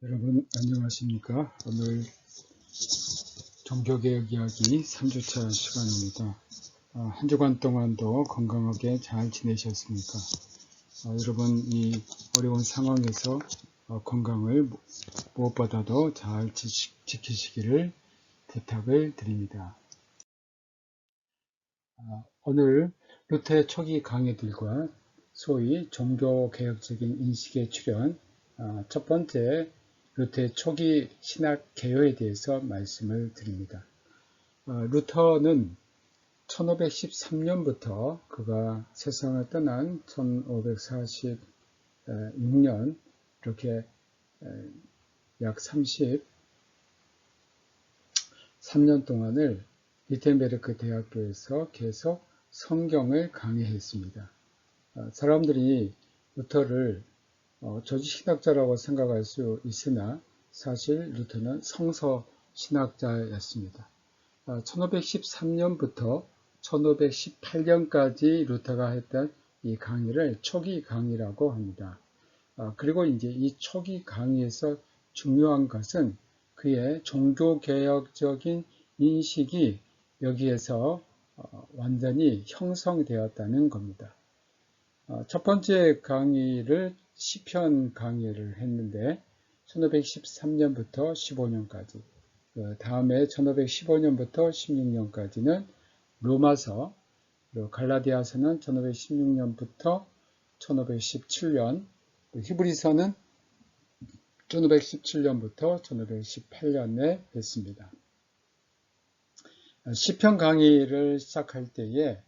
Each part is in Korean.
여러분 안녕하십니까? 오늘 종교개혁 이야기 3주차 시간입니다. 한 주간 동안도 건강하게 잘 지내셨습니까? 여러분 이 어려운 상황에서 건강을 무엇보다도 잘 지키시기를 부탁을 드립니다. 오늘 루터의 초기 강의들과 소위 종교개혁적인 인식의 출현, 첫 번째 루터의 초기 신학 개요에 대해서 말씀을 드립니다. 루터는 1513년부터 그가 세상을 떠난 1546년 이렇게 약 33년 동안을 위텐베르크 대학교에서 계속 성경을 강의했습니다. 사람들이 루터를 조직신학자라고 생각할 수 있으나 사실 루터는 성서신학자였습니다. 1513년부터 1518년까지 루터가 했던 이 강의를 초기 강의라고 합니다. 그리고 이제 이 초기 강의에서 중요한 것은 그의 종교개혁적인 인식이 여기에서 완전히 형성되었다는 겁니다. 첫 번째 강의를 시편 강의를 했는데 1513년부터 15년까지, 그 다음에 1515년부터 16년까지는 로마서, 그리고 갈라디아서는 1516년부터 1517년, 히브리서는 1517년부터 1518년에 했습니다. 시편 강의를 시작할 때에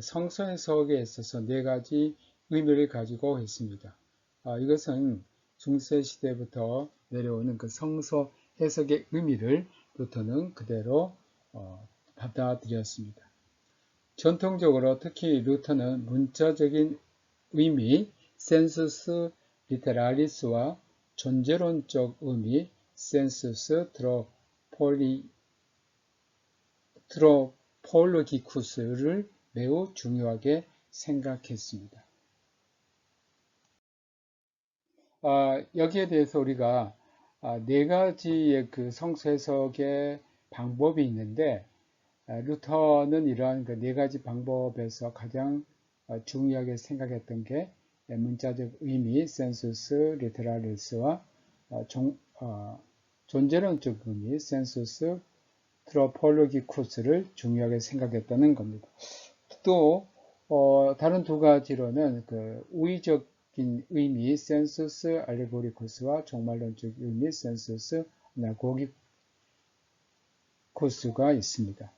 성서 해석에 있어서 네 가지 의미를 가지고 있습니다. 이것은 중세 시대부터 내려오는 그 성서 해석의 의미를 루터는 그대로 받아들였습니다. 전통적으로 특히 루터는 문자적인 의미 센수스 리테라리스와 존재론적 의미 센수스 트로폴로기쿠스를 매우 중요하게 생각했습니다. 여기에 대해서 우리가 네 가지의 그 성서 해석의 방법이 있는데 루터는 이러한 그 네 가지 방법에서 가장 중요하게 생각했던 게 문자적 의미 센수스 리테라리스와 존재론적 의미 센수스 트로폴로기쿠스를 중요하게 생각했다는 겁니다. 또 다른 두 가지로는 그 우의적인 의미 센수스 알레고리쿠스와 종말론적 의미 센수스 나고기쿠스가 있습니다.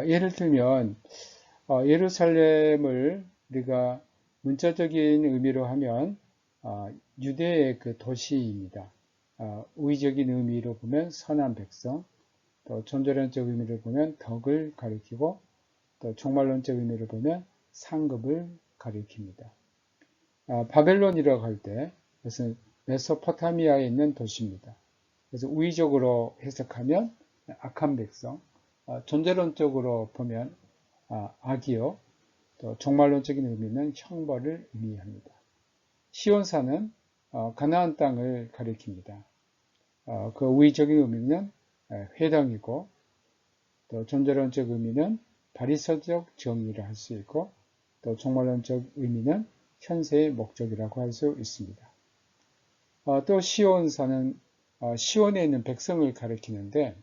예를 들면 예루살렘을 우리가 문자적인 의미로 하면 유대의 그 도시입니다. 우의적인 의미로 보면 선한 백성, 또 존재론적 의미를 보면 덕을 가리키고 또 종말론적 의미를 보면 상급을 가리킵니다. 바벨론이라고 할 때 그것은 메소포타미아에 있는 도시입니다. 그래서 우의적으로 해석하면 악한 백성, 존재론적으로 보면 악이요, 또 종말론적인 의미는 형벌을 의미합니다. 시온산은 가나안 땅을 가리킵니다. 그 우의적인 의미는 회당이고 또 존재론적 의미는 바리새적 정의를 할 수 있고 또 종말론적 의미는 현세의 목적이라고 할 수 있습니다. 또 시온산은 시온에 있는 백성을 가리키는데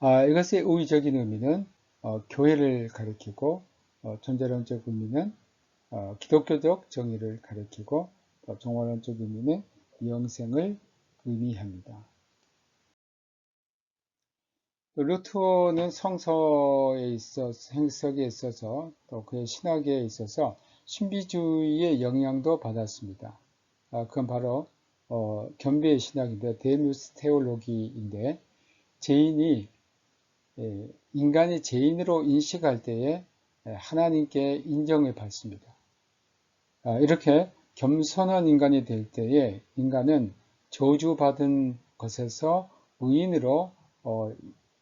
이것의 우의적인 의미는 교회를 가리키고 존재론적 의미는 기독교적 정의를 가리키고 종말론적 의미는 영생을 의미합니다. 루터는 성서에 있어서 해석에 있어서 또 그의 신학에 있어서 신비주의의 영향도 받았습니다. 그건 바로 겸비의 신학인데 데누스 테올로기인데 인간이 죄인으로 인식할 때에 하나님께 인정을 받습니다. 이렇게 겸손한 인간이 될 때에 인간은 저주받은 것에서 의인으로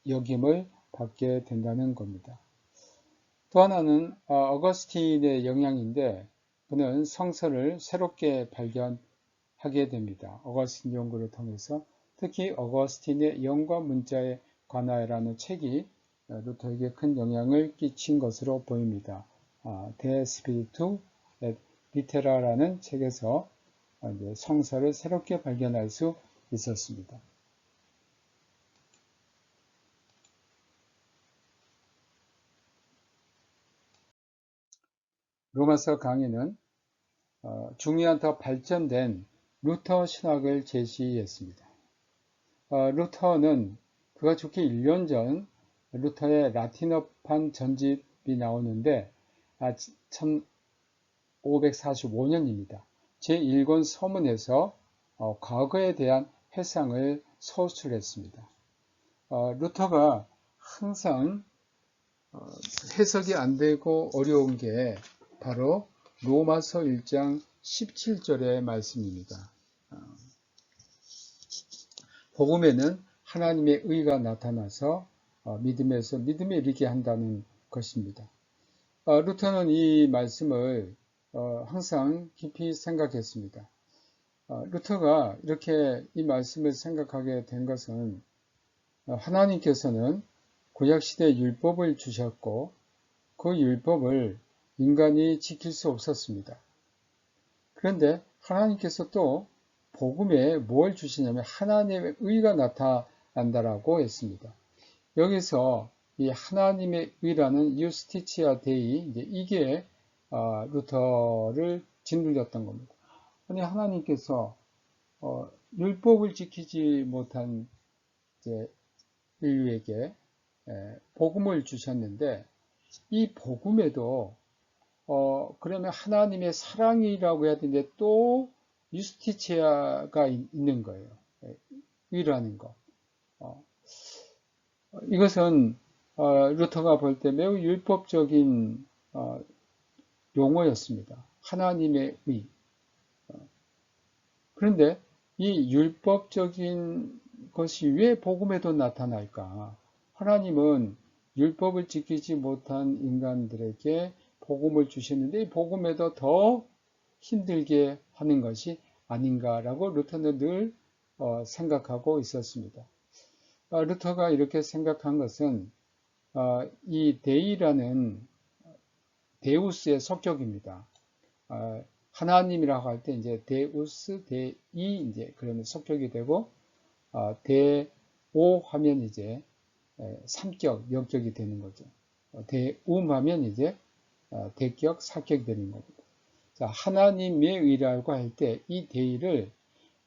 여김을 받게 된다는 겁니다. 또 하나는 어거스틴의 영향인데 그는 성서를 새롭게 하게 됩니다. 어거스틴 연구를 통해서 특히 어거스틴의 영과 문자에 관하여라는 책이 루터에게 큰 영향을 끼친 것으로 보입니다. De Spiritu et Litera라는 책에서 성서를 새롭게 발견할 수 있었습니다. 로마서 강의는 중요한 더 발전된 루터 신학을 제시했습니다. 루터는 그가 죽기 1년 전 루터의 라틴어판 전집이 나오는데 1545년입니다. 제1권 서문에서 과거에 대한 회상을 서술했습니다. 루터가 항상 해석이 안 되고 어려운 게 바로 로마서 1장 17절의 말씀입니다. 복음에는 하나님의 의가 나타나서 믿음에서 믿음에 이르게 한다는 것입니다. 루터는 이 말씀을 항상 깊이 생각했습니다. 루터가 이렇게 이 말씀을 생각하게 된 것은 하나님께서는 구약시대 율법을 주셨고 그 율법을 인간이 지킬 수 없었습니다. 그런데 하나님께서 또 복음에 뭘 주시냐면 하나님의 의가 나타난다라고 했습니다. 여기서 이 하나님의 의라는 유스티치아 데이 이게 루터를 짓눌렸던 겁니다. 아니 하나님께서 율법을 지키지 못한 인류에게 복음을 주셨는데 이 복음에도 그러면 하나님의 사랑이라고 해야 되는데 또 유스티치아가 있는 거예요. 의라는 거. 이것은 루터가 볼 때 매우 율법적인 용어였습니다. 하나님의 의. 그런데 이 율법적인 것이 왜 복음에도 나타날까? 하나님은 율법을 지키지 못한 인간들에게 복음을 주셨는데 이 복음에도 더 힘들게 하는 것이 아닌가라고 루터는 늘 생각하고 있었습니다. 루터가 이렇게 생각한 것은 이 데이라는 데우스의 성격입니다. 하나님이라고 할 때 이제 데우스, 데이 이제 그러면 성격이 되고 데오 하면 이제 삼격, 영격이 되는 거죠. 데움 하면 이제 대격, 사격이 되는 겁니다. 자, 하나님의 의라고 할 때 이 데이를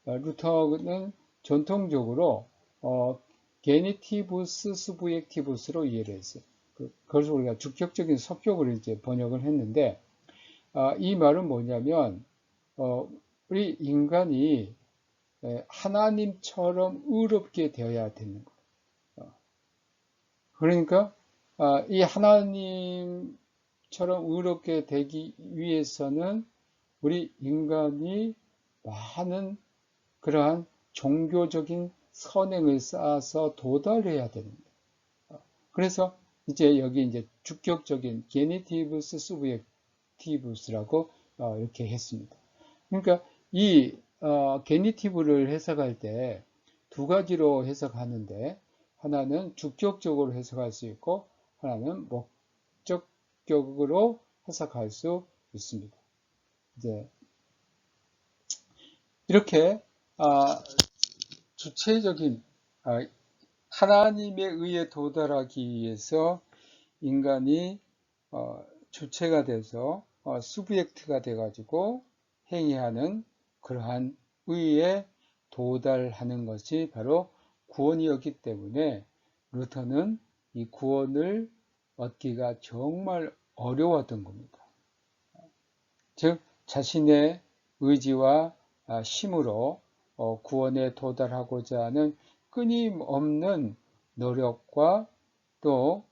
루터는 전통적으로 게니티부스 스부젝티부스로 이해를 했어요. 그래서 우리가 주격적인 성격을 이제 번역을 했는데 이 말은 뭐냐면 우리 인간이 하나님처럼 의롭게 되어야 되는 거예요. 그러니까 이 하나님처럼 의롭게 되기 위해서는 우리 인간이 많은 그러한 종교적인 선행을 쌓아서 도달해야 됩니다. 그래서 이제 여기 이제 주격적인 게니티브스 수브젝티브스라고 이렇게 했습니다. 그러니까 이 게니티브를 해석할 때 두 가지로 해석하는데 하나는 주격적으로 해석할 수 있고 하나는 목적격으로 해석할 수 있습니다. 이제 이렇게 주체적인 하나님의 의에 도달하기 위해서 인간이 주체가 돼서 수브젝트가 돼가지고 행위하는 그러한 의에 도달하는 것이 바로 구원이었기 때문에 루터는 이 구원을 얻기가 정말 어려웠던 겁니다. 즉 자신의 의지와 힘으로 구원에 도달하고자 하는 끊임없는 노력과 또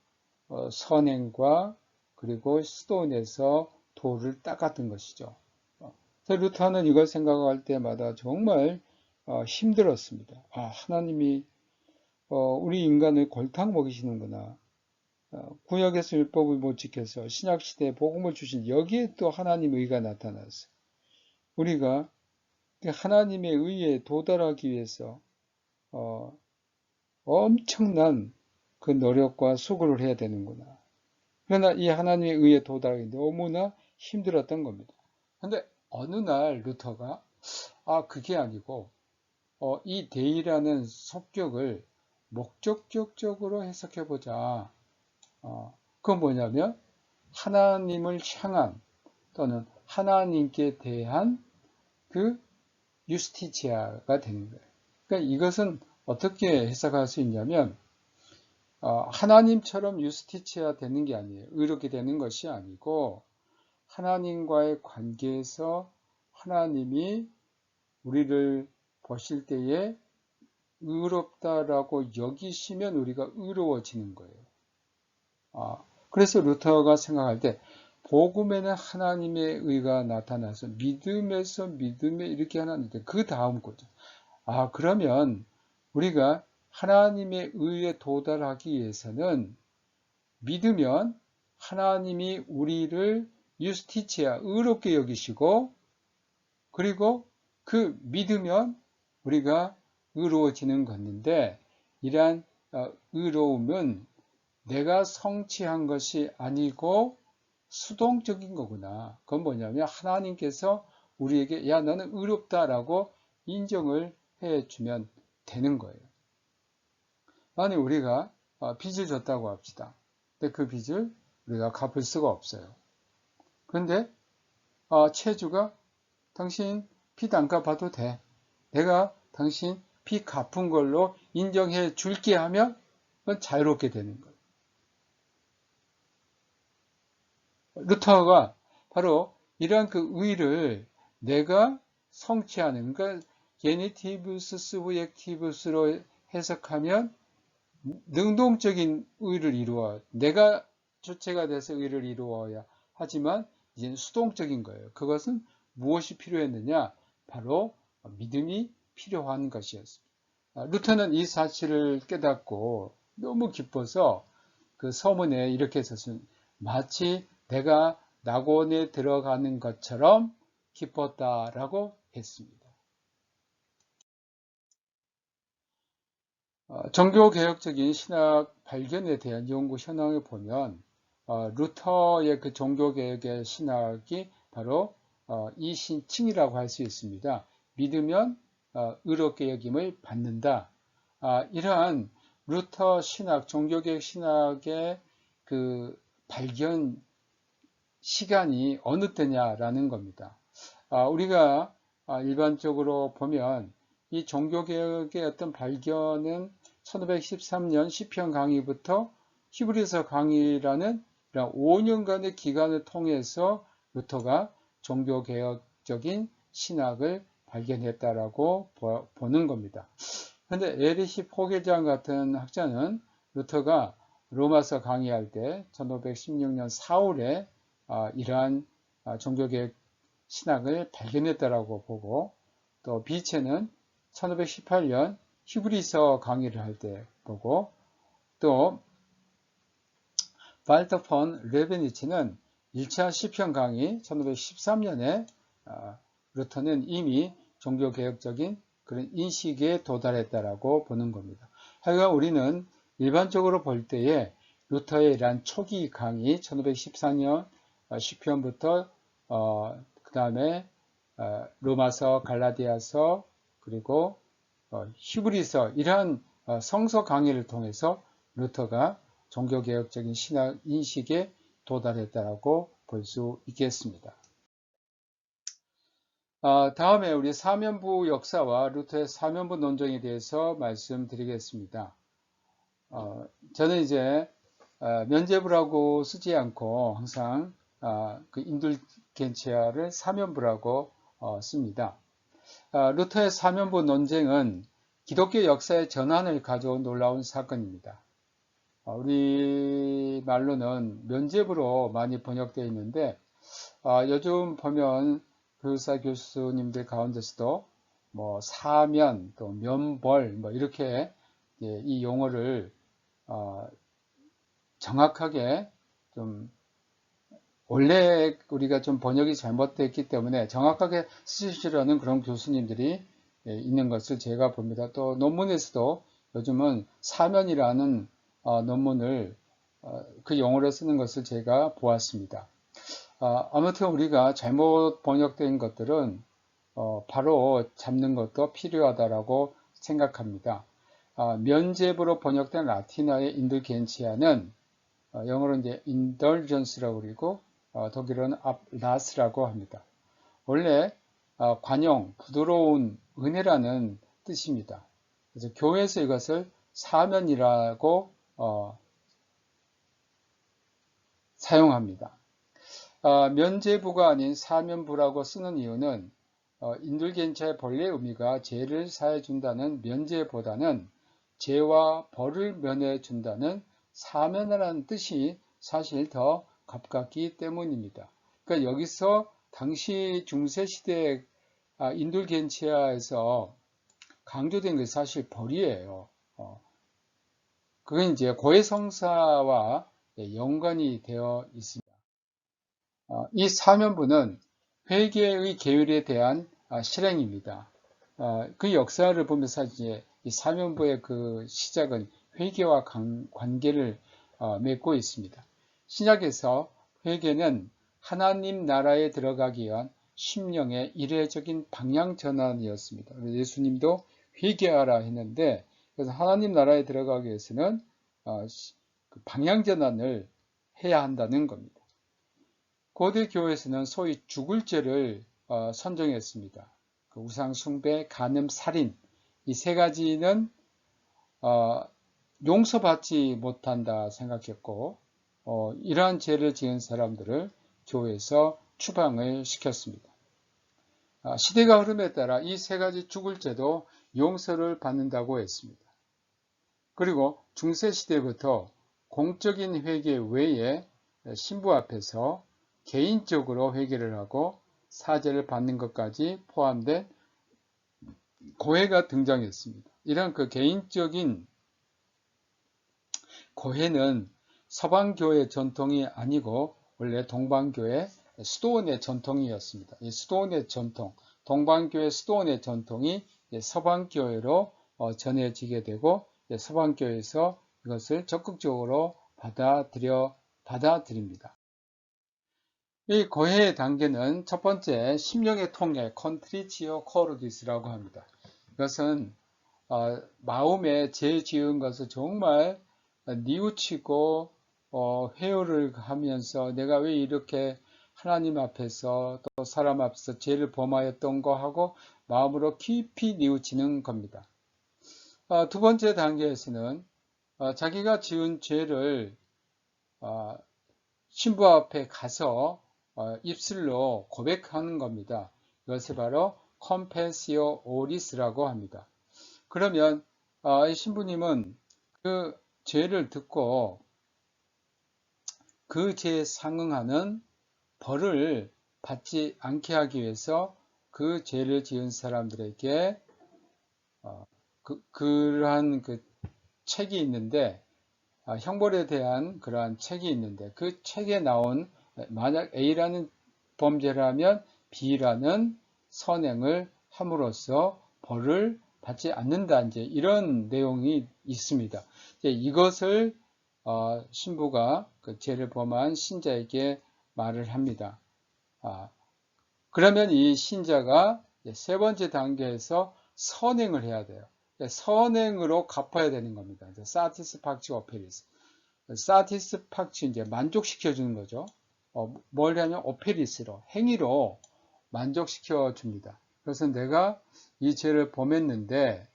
선행과 그리고 수도 내서 도를 닦았던 것이죠. 루터는 이걸 생각할 때마다 정말 힘들었습니다. 하나님이 우리 인간을 골탕 먹이시는구나. 구약에서 율법을 못 지켜서 신약시대에 복음을 주신 여기에 또 하나님의 의가 나타났어요. 우리가 하나님의 의에 도달하기 위해서 엄청난 그 노력과 수고를 해야 되는구나. 그러나 이 하나님의 의에 도달하기 너무나 힘들었던 겁니다. 근데 어느 날 루터가 그게 아니고 이 데이라는 속격을 목적격적으로 해석해 보자. 그건 뭐냐면 하나님을 향한 또는 하나님께 대한 그 유스티치아가 되는 거예요. 그러니까 이것은 어떻게 해석할 수 있냐면 하나님처럼 유스티치아 되는 게 아니에요. 의롭게 되는 것이 아니고 하나님과의 관계에서 하나님이 우리를 보실 때에 의롭다라고 여기시면 우리가 의로워지는 거예요. 그래서 루터가 생각할 때 복음에는 하나님의 의가 나타나서 믿음에서 믿음에 이렇게 하나님께 그 다음 거죠. 그러면 우리가 하나님의 의에 도달하기 위해서는 믿으면 하나님이 우리를 유스티치아 의롭게 여기시고 그리고 그 믿으면 우리가 의로워지는 것인데 이러한 의로움은 내가 성취한 것이 아니고 수동적인 거구나. 그건 뭐냐면 하나님께서 우리에게 야 너는 의롭다라고 인정을 해주면 되는 거예요. 만약 우리가 빚을 졌다고 합시다. 근데 그 빚을 우리가 갚을 수가 없어요. 그런데 채주가 당신 빚 안 갚아도 돼. 내가 당신 빚 갚은 걸로 인정해 줄게 하면 그건 자유롭게 되는 거예요. 루터가 바로 이러한 그 의를 내가 성취하는, 그러니까 게니티브스 스브젝티브스로 해석하면 능동적인 의를 이루어 내가 주체가 돼서 의를 이루어야 하지만 이제는 수동적인 거예요. 그것은 무엇이 필요했느냐? 바로 믿음이 필요한 것이었습니다. 루터는 이 사실을 깨닫고 너무 기뻐서 그 서문에 이렇게 썼습니다. 마치 내가 낙원에 들어가는 것처럼 기뻤다라고 했습니다. 종교개혁적인 신학 발견에 대한 연구 현황을 보면 루터의 그 종교개혁의 신학이 바로 이 신칭이라고 할 수 있습니다. 믿으면 의롭게 여김을 받는다. 이러한 루터 신학, 종교개혁 신학의 그 발견 시간이 어느 때냐라는 겁니다. 우리가 일반적으로 보면 이 종교개혁의 어떤 발견은 1513년 시편 강의부터 히브리서 강의라는 5년간의 기간을 통해서 루터가 종교개혁적인 신학을 발견했다라고 보는 겁니다. 그런데 에리히 포겔장 같은 학자는 루터가 로마서 강의할 때 1516년 4월에 이러한 종교개혁 신학을 발견했다라고 보고 또 비체는 1518년 히브리서 강의를 할 때 보고 또 발터 폰 레베니츠는 1차 시편 강의 1513년에 루터는 이미 종교개혁적인 그런 인식에 도달했다라고 보는 겁니다. 하여간 우리는 일반적으로 볼 때에 루터의 이러한 초기 강의 1514년 시편부터 그 다음에 로마서, 갈라디아서, 그리고 히브리서 이러한 성서 강의를 통해서 루터가 종교개혁적인 신학 인식에 도달했다라고 볼 수 있겠습니다. 다음에 우리 사면부 역사와 루터의 사면부 논쟁에 대해서 말씀드리겠습니다. 저는 이제 면죄부라고 쓰지 않고 항상 그 인둘겐치아를 사면부라고 씁니다. 루터의 사면부 논쟁은 기독교 역사의 전환을 가져온 놀라운 사건입니다. 우리 말로는 면죄부로 많이 번역되어 있는데 요즘 보면 교사 교수님들 가운데서도 뭐 사면 또 면벌 뭐 이렇게 이 용어를 정확하게 좀 원래 우리가 좀 번역이 잘못됐기 때문에 정확하게 쓰시려는 그런 교수님들이 있는 것을 제가 봅니다. 또 논문에서도 요즘은 사면이라는 논문을 그 용어로 쓰는 것을 제가 보았습니다. 아무튼 우리가 잘못 번역된 것들은 바로 잡는 것도 필요하다라고 생각합니다. 면죄부로 번역된 라틴어의 인들겐치아는 영어로 이제 indulgence라고 그리고 독일어는 ablass라고 합니다. 원래 관용, 부드러운 은혜라는 뜻입니다. 그래서 교회에서 이것을 사면이라고 사용합니다. 면죄부가 아닌 사면부라고 쓰는 이유는 인들겐치아의 본래 의미가 죄를 사해 준다는 면죄보다는 죄와 벌을 면해 준다는 사면이라는 뜻이 사실 더 가깝기 때문입니다. 그러니까 여기서 당시 중세시대 인들겐치아에서 강조된 것이 사실 벌이에요. 그건 이제 고해성사와 연관이 되어 있습니다. 이 사면부는 회개의 계율에 대한 실행입니다. 그 역사를 보면서 이제 이 사면부의 그 시작은 회개와 관계를 맺고 있습니다. 신약에서 회개는 하나님 나라에 들어가기 위한 심령의 이례적인 방향 전환이었습니다. 예수님도 회개하라 했는데, 그래서 하나님 나라에 들어가기 위해서는 방향 전환을 해야 한다는 겁니다. 고대 교회에서는 소위 죽을 죄를 선정했습니다. 그 우상 숭배, 간음, 살인 이 세 가지는 용서받지 못한다 생각했고 이러한 죄를 지은 사람들을 교회에서 추방을 시켰습니다. 시대가 흐름에 따라 이 세 가지 죽을 죄도 용서를 받는다고 했습니다. 그리고 중세시대부터 공적인 회개 외에 신부 앞에서 개인적으로 회개를 하고 사죄를 받는 것까지 포함된 고해가 등장했습니다. 이런 그 개인적인 고해는 서방교회 전통이 아니고 원래 동방교회 수도원의 전통이었습니다. 이 수도원의 전통, 동방교회 수도원의 전통이 서방교회로 전해지게 되고 서방교회에서 이것을 적극적으로 받아들입니다. 이 고해의 단계는 첫 번째 심령의 통해 컨트리치오 코르디스라고 합니다. 이것은 마음에 죄 지은 것을 정말 뉘우치고 회유를 하면서 내가 왜 이렇게 하나님 앞에서 또 사람 앞에서 죄를 범하였던 거 하고 마음으로 깊이 뉘우치는 겁니다. 두 번째 단계에서는 자기가 지은 죄를 신부 앞에 가서 입술로 고백하는 겁니다. 이것을 바로 컴펜시오 오리스라고 합니다. 그러면 이 신부님은 그 죄를 듣고 그 죄에 상응하는 벌을 받지 않게 하기 위해서 그 죄를 지은 사람들에게 그러한 그 책이 있는데 형벌에 대한 그러한 책이 있는데 그 책에 나온 만약 A라는 범죄를 하면 B라는 선행을 함으로써 벌을 받지 않는다. 이제 이런 내용이 있습니다. 이제 이것을 신부가 그 죄를 범한 신자에게 말을 합니다. 그러면 이 신자가 세 번째 단계에서 선행을 해야 돼요. 선행으로 갚아야 되는 겁니다. 사티스팍치 오페리스. 사티스팍치 이제 만족시켜 주는 거죠. 뭘 하냐면 오페리스로 행위로 만족시켜 줍니다. 그래서 내가 이 죄를 범했는데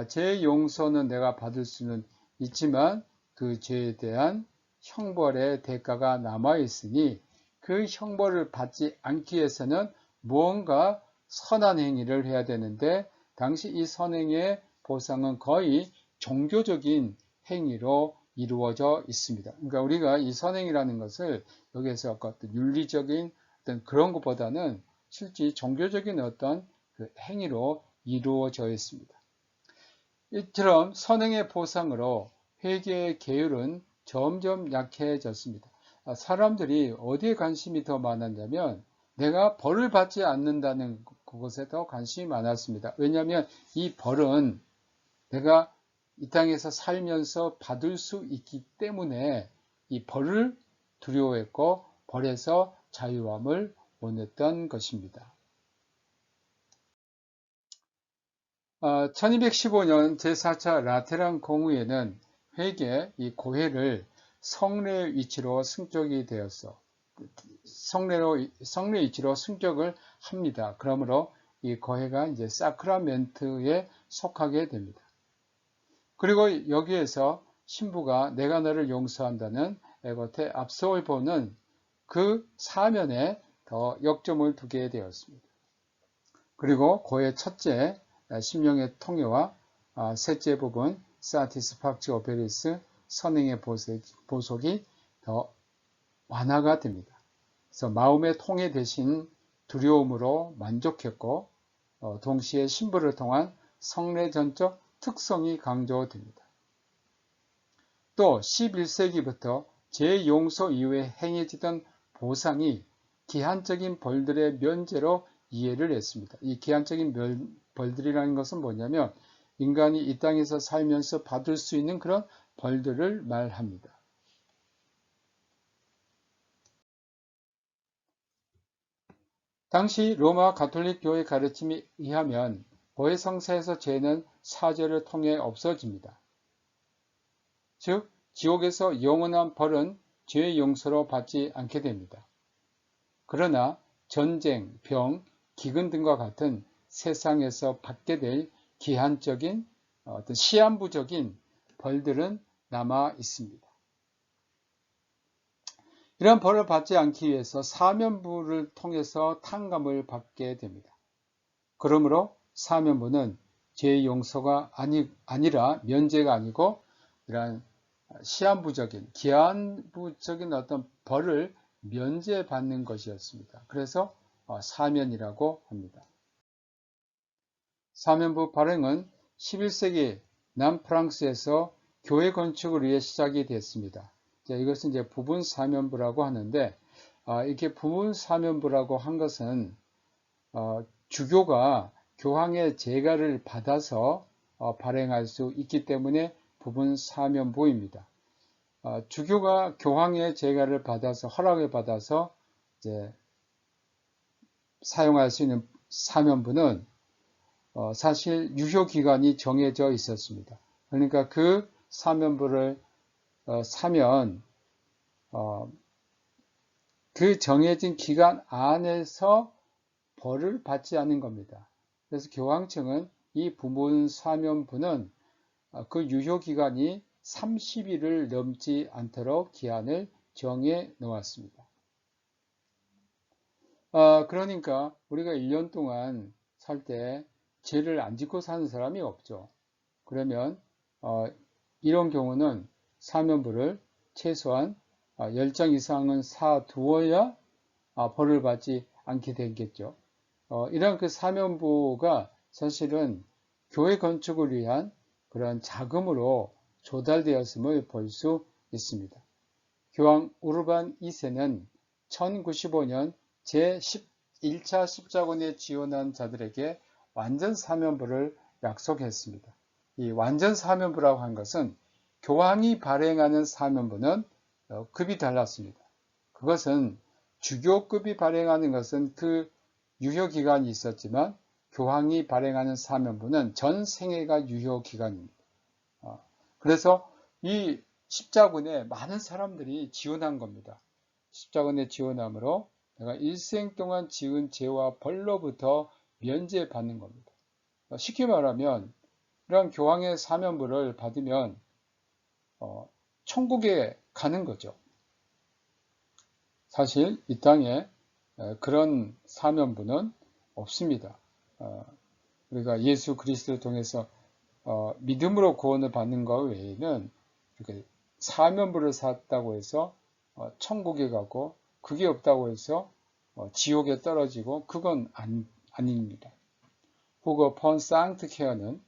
죄 용서는 내가 받을 수는 있지만 그 죄에 대한 형벌의 대가가 남아 있으니 그 형벌을 받지 않기 위해서는 무언가 선한 행위를 해야 되는데 당시 이 선행의 보상은 거의 종교적인 행위로 이루어져 있습니다. 그러니까 우리가 이 선행이라는 것을 여기에서 어떤 윤리적인 어떤 그런 것보다는 실제 종교적인 어떤 그 행위로 이루어져 있습니다. 이처럼 선행의 보상으로 회개의 계율은 점점 약해졌습니다. 사람들이 어디에 관심이 더 많았냐면 내가 벌을 받지 않는다는 그것에 더 관심이 많았습니다. 왜냐하면 이 벌은 내가 이 땅에서 살면서 받을 수 있기 때문에 이 벌을 두려워했고 벌에서 자유함을 원했던 것입니다. 1215년 제4차 라테란 공의회는 회계 이 고회를 성례의 위치로 승격이 되었어. 성례 위치로 승격을 합니다. 그러므로 이 고회가 이제 사크라멘트에 속하게 됩니다. 그리고 여기에서 신부가 내가 너를 용서한다는 에고테 압소를 보는 그 사면에 더 역점을 두게 되었습니다. 그리고 고의 첫째 심령의 통해와 셋째 부분 사티스팍치 오페리스 선행의 보속이 더 완화가 됩니다. 그래서 마음의 통해 대신 두려움으로 만족했고 동시에 신부를 통한 성례전적 특성이 강조됩니다. 또 11세기부터 제용서 이후에 행해지던 보상이 기한적인 벌들의 면제로 이해를 했습니다. 이 기한적인 벌들이라는 것은 뭐냐면 인간이 이 땅에서 살면서 받을 수 있는 그런 벌들을 말합니다. 당시 로마 가톨릭 교회 가르침에 의하면 고해성사에서 죄는 사죄를 통해 없어집니다. 즉 지옥에서 영원한 벌은 죄의 용서로 받지 않게 됩니다. 그러나 전쟁, 병, 기근 등과 같은 세상에서 받게 될 기한적인 어떤 시한부적인 벌들은 남아 있습니다. 이런 벌을 받지 않기 위해서 사면부를 통해서 탕감을 받게 됩니다. 그러므로 사면부는 죄의 용서가 아니라 면제가 아니고 이러한 시한부적인 기한부적인 어떤 벌을 면제받는 것이었습니다. 그래서 사면이라고 합니다. 사면부 발행은 11세기 남프랑스에서 교회 건축을 위해 시작이 됐습니다. 이것은 이제 부분 사면부라고 하는데 이렇게 부분 사면부라고 한 것은 주교가 교황의 제가를 받아서 발행할 수 있기 때문에 부분 사면부입니다. 주교가 교황의 제가를 받아서 허락을 받아서 이제 사용할 수 있는 사면부는 사실 유효 기간이 정해져 있었습니다. 그러니까 그 사면부를 사면 그 정해진 기간 안에서 벌을 받지 않는 겁니다. 그래서 교황청은 이 부분 사면부는 그 유효 기간이 30일을 넘지 않도록 기한을 정해 놓았습니다. 그러니까 우리가 1년 동안 살 때 죄를 안 짓고 사는 사람이 없죠. 그러면 이런 경우는 사면부를 최소한 10장 이상은 사두어야 벌을 받지 않게 되겠죠. 이런 그 사면부가 사실은 교회 건축을 위한 그런 자금으로 조달되었음을 볼 수 있습니다. 교황 우르반 2세는 1095년 제11차 십자군에 지원한 자들에게 완전 사면부를 약속했습니다. 이 완전 사면부라고 한 것은 교황이 발행하는 사면부는 급이 달랐습니다. 그것은 주교급이 발행하는 것은 그 유효기간이 있었지만 교황이 발행하는 사면부는 전 생애가 유효기간입니다. 그래서 이 십자군에 많은 사람들이 지원한 겁니다. 십자군에 지원함으로 내가 일생 동안 지은 죄와 벌로부터 면제받는 겁니다. 쉽게 말하면 이런 교황의 사면부를 받으면 천국에 가는 거죠. 사실 이 땅에 그런 사면부는 없습니다. 우리가 예수 그리스도를 통해서 믿음으로 구원을 받는 것 외에는 이렇게 사면부를 샀다고 해서 천국에 가고 그게 없다고 해서 지옥에 떨어지고 그건 아닙니다. 후거 폰 상트케어는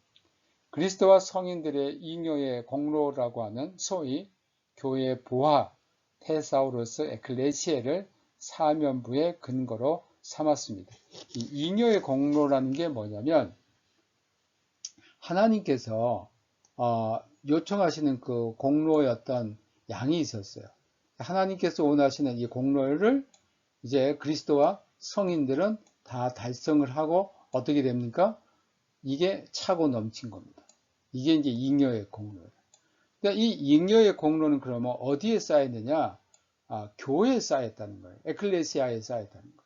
그리스도와 성인들의 잉여의 공로라고 하는 소위 교회의 보화 테사우로스 에클레시에를 사면부의 근거로 삼았습니다. 이 잉여의 공로라는 게 뭐냐면 하나님께서 요청하시는 그 공로의 어떤 양이 있었어요. 하나님께서 원하시는 이 공로를 이제 그리스도와 성인들은 다 달성을 하고 어떻게 됩니까? 이게 차고 넘친 겁니다. 이게 이제 잉여의 공로예요. 그러니까 이 잉여의 공로는 그러면 어디에 쌓였느냐? 교회에 쌓였다는 거예요. 에클레시아에 쌓였다는 거예요.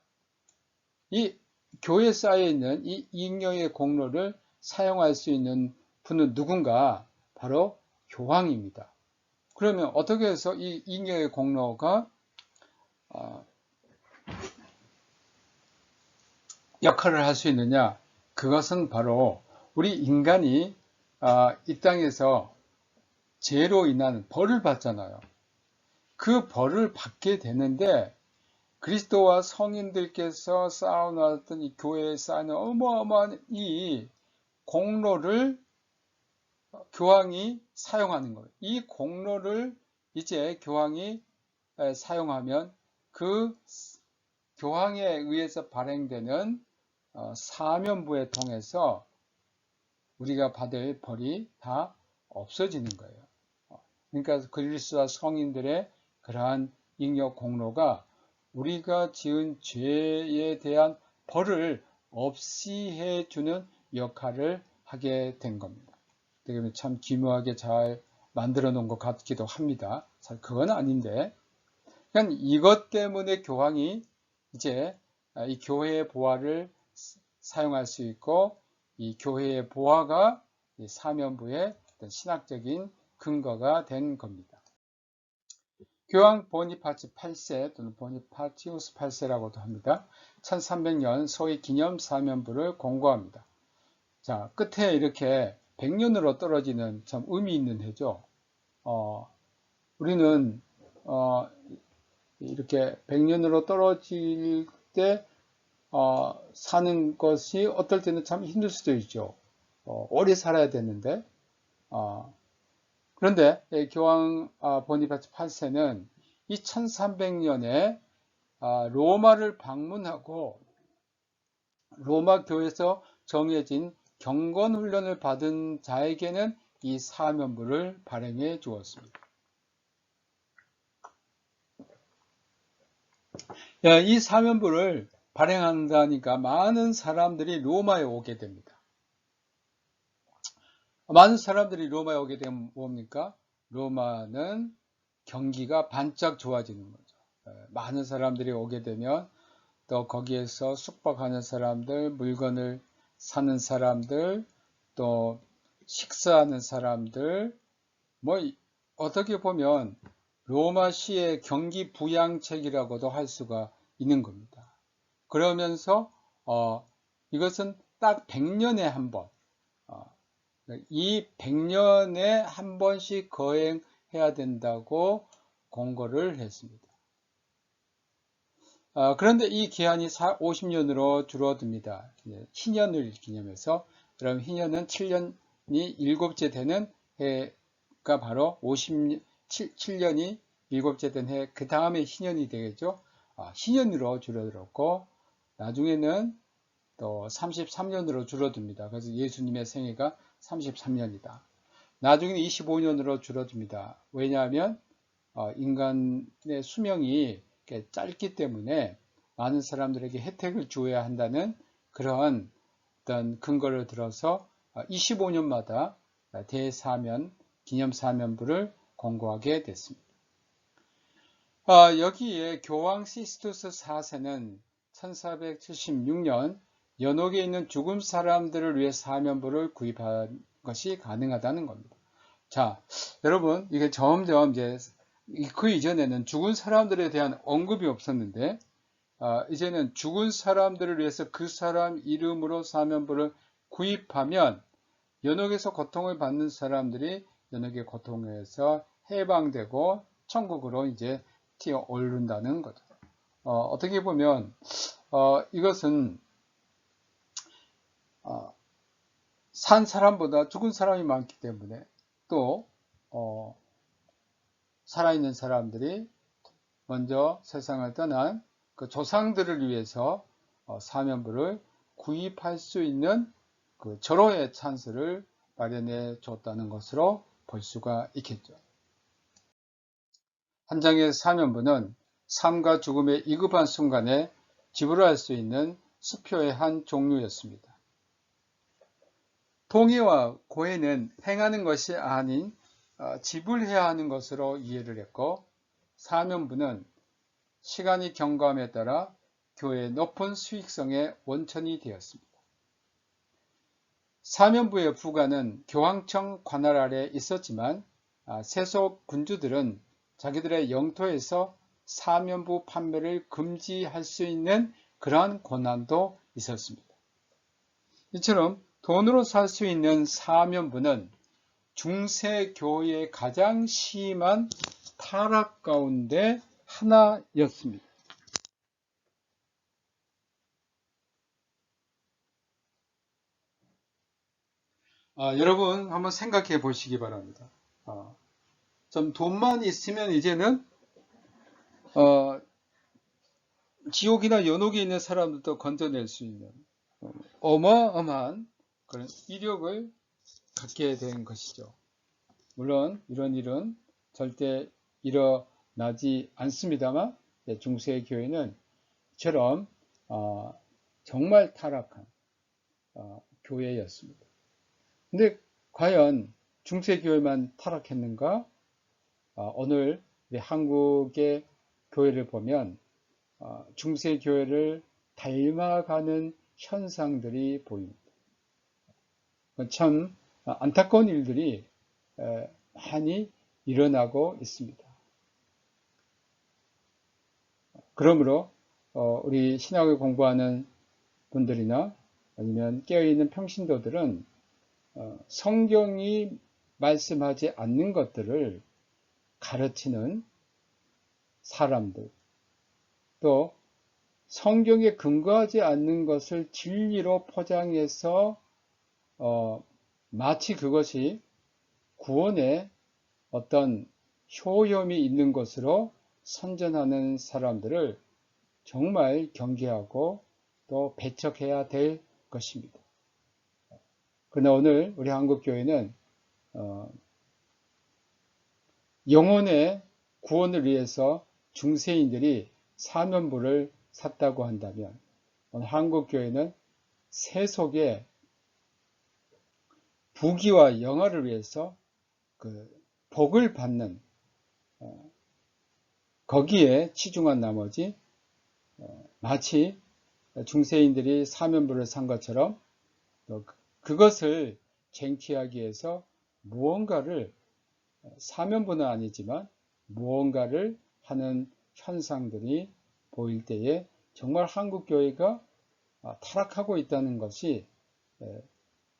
이 교회에 쌓여있는 이 잉여의 공로를 사용할 수 있는 분은 누군가? 바로 교황입니다. 그러면 어떻게 해서 이 잉여의 공로가 역할을 할 수 있느냐? 그것은 바로 우리 인간이 이 땅에서 죄로 인한 벌을 받잖아요. 그 벌을 받게 되는데 그리스도와 성인들께서 쌓아놨던 이 교회에 쌓는 어마어마한 이 공로를 교황이 사용하는 거예요. 이 공로를 이제 교황이 사용하면 그 교황에 의해서 발행되는 사면부에 통해서 우리가 받을 벌이 다 없어지는 거예요. 그러니까 그리스도와 성인들의 그러한 잉여 공로가 우리가 지은 죄에 대한 벌을 없이 해주는 역할을 하게 된 겁니다. 참 기묘하게 잘 만들어 놓은 것 같기도 합니다. 그건 아닌데, 그러니까 이것 때문에 교황이 이제 이 교회의 보화를 사용할 수 있고, 이 교회의 보화가 사면부의 신학적인 근거가 된 겁니다. 교황 보니파치 8세 또는 보니파티우스 8세라고도 합니다. 1300년 소위 기념 사면부를 공고합니다. 자, 끝에 이렇게 100년으로 떨어지는 참 의미 있는 해죠. 우리는 이렇게 100년으로 떨어질 때 사는 것이 어떨 때는 참 힘들 수도 있죠. 오래 살아야 되는데 그런데 교황 보니파치 8세는 이 1300년에 로마를 방문하고 로마 교회에서 정해진 경건 훈련을 받은 자에게는 이 사면부를 발행해 주었습니다. 이 사면부를 발행한다니까 많은 사람들이 로마에 오게 됩니다. 많은 사람들이 로마에 오게 되면 뭡니까? 로마는 경기가 반짝 좋아지는 거죠. 많은 사람들이 오게 되면 또 거기에서 숙박하는 사람들, 물건을 사는 사람들, 또 식사하는 사람들, 뭐 어떻게 보면 로마시의 경기 부양책이라고도 할 수가 있는 겁니다. 그러면서 이것은 딱 100년에 한 번, 이 100년에 한 번씩 거행해야 된다고 공고를 했습니다. 그런데 이 기한이 50년으로 줄어듭니다. 희년을 기념해서. 그럼 희년은 7년이 일곱째 되는 해가 바로 7년이 일곱째 된 해, 그 다음에 희년이 되겠죠. 희년으로 줄어들었고, 나중에는 또 33년으로 줄어듭니다. 그래서 예수님의 생애가 33년이다. 나중에는 25년으로 줄어듭니다. 왜냐하면 인간의 수명이 짧기 때문에 많은 사람들에게 혜택을 주어야 한다는 그런 어떤 근거를 들어서 25년마다 대사면, 기념사면부를 공고하게 됐습니다. 여기에 교황 시스투스 4세는 1476년 연옥에 있는 죽은 사람들을 위해 사면부를 구입한 것이 가능하다는 겁니다. 자, 여러분, 이게 점점 이제 그 이전에는 죽은 사람들에 대한 언급이 없었는데, 이제는 죽은 사람들을 위해서 그 사람 이름으로 사면부를 구입하면 연옥에서 고통을 받는 사람들이 연옥의 고통에서 해방되고 천국으로 이제 뛰어 오른다는 거죠. 어떻게 보면 이것은 산 사람보다 죽은 사람이 많기 때문에 또 살아있는 사람들이 먼저 세상을 떠난 그 조상들을 위해서 사면부를 구입할 수 있는 그 절호의 찬스를 마련해 줬다는 것으로 볼 수가 있겠죠. 한 장의 사면부는 삶과 죽음의 이급한 순간에 지불할 수 있는 수표의 한 종류였습니다. 동의와 고해는 행하는 것이 아닌 지불해야 하는 것으로 이해를 했고, 사면부는 시간이 경과함에 따라 교회의 높은 수익성의 원천이 되었습니다. 사면부의 부과는 교황청 관할 아래 있었지만 세속 군주들은 자기들의 영토에서 사면부 판매를 금지할 수 있는 그러한 권한도 있었습니다. 이처럼 돈으로 살 수 있는 사면부는 중세교회의 가장 심한 타락 가운데 하나였습니다. 여러분 한번 생각해 보시기 바랍니다. 좀 돈만 있으면 이제는 지옥이나 연옥에 있는 사람들도 건져낼 수 있는 어마어마한 그런 이력을 갖게 된 것이죠. 물론 이런 일은 절대 일어나지 않습니다만 중세교회는 이처럼 정말 타락한 교회였습니다. 근데 과연 중세교회만 타락했는가? 오늘 우리 한국의 교회를 보면 중세교회를 닮아가는 현상들이 보입니다. 참 안타까운 일들이 많이 일어나고 있습니다. 그러므로 우리 신학을 공부하는 분들이나 아니면 깨어있는 평신도들은 성경이 말씀하지 않는 것들을 가르치는 사람들, 또 성경에 근거하지 않는 것을 진리로 포장해서 마치 그것이 구원의 어떤 효염이 있는 것으로 선전하는 사람들을 정말 경계하고 또 배척해야 될 것입니다. 그러나 오늘 우리 한국교회는 영혼의 구원을 위해서 중세인들이 사면부를 샀다고 한다면 오늘 한국교회는 세속의 부귀와 영화를 위해서 그 복을 받는 거기에 치중한 나머지 마치 중세인들이 사면부를 산 것처럼 그것을 쟁취하기 위해서 무언가를 사면부는 아니지만 무언가를 하는 현상들이 보일 때에 정말 한국교회가 타락하고 있다는 것이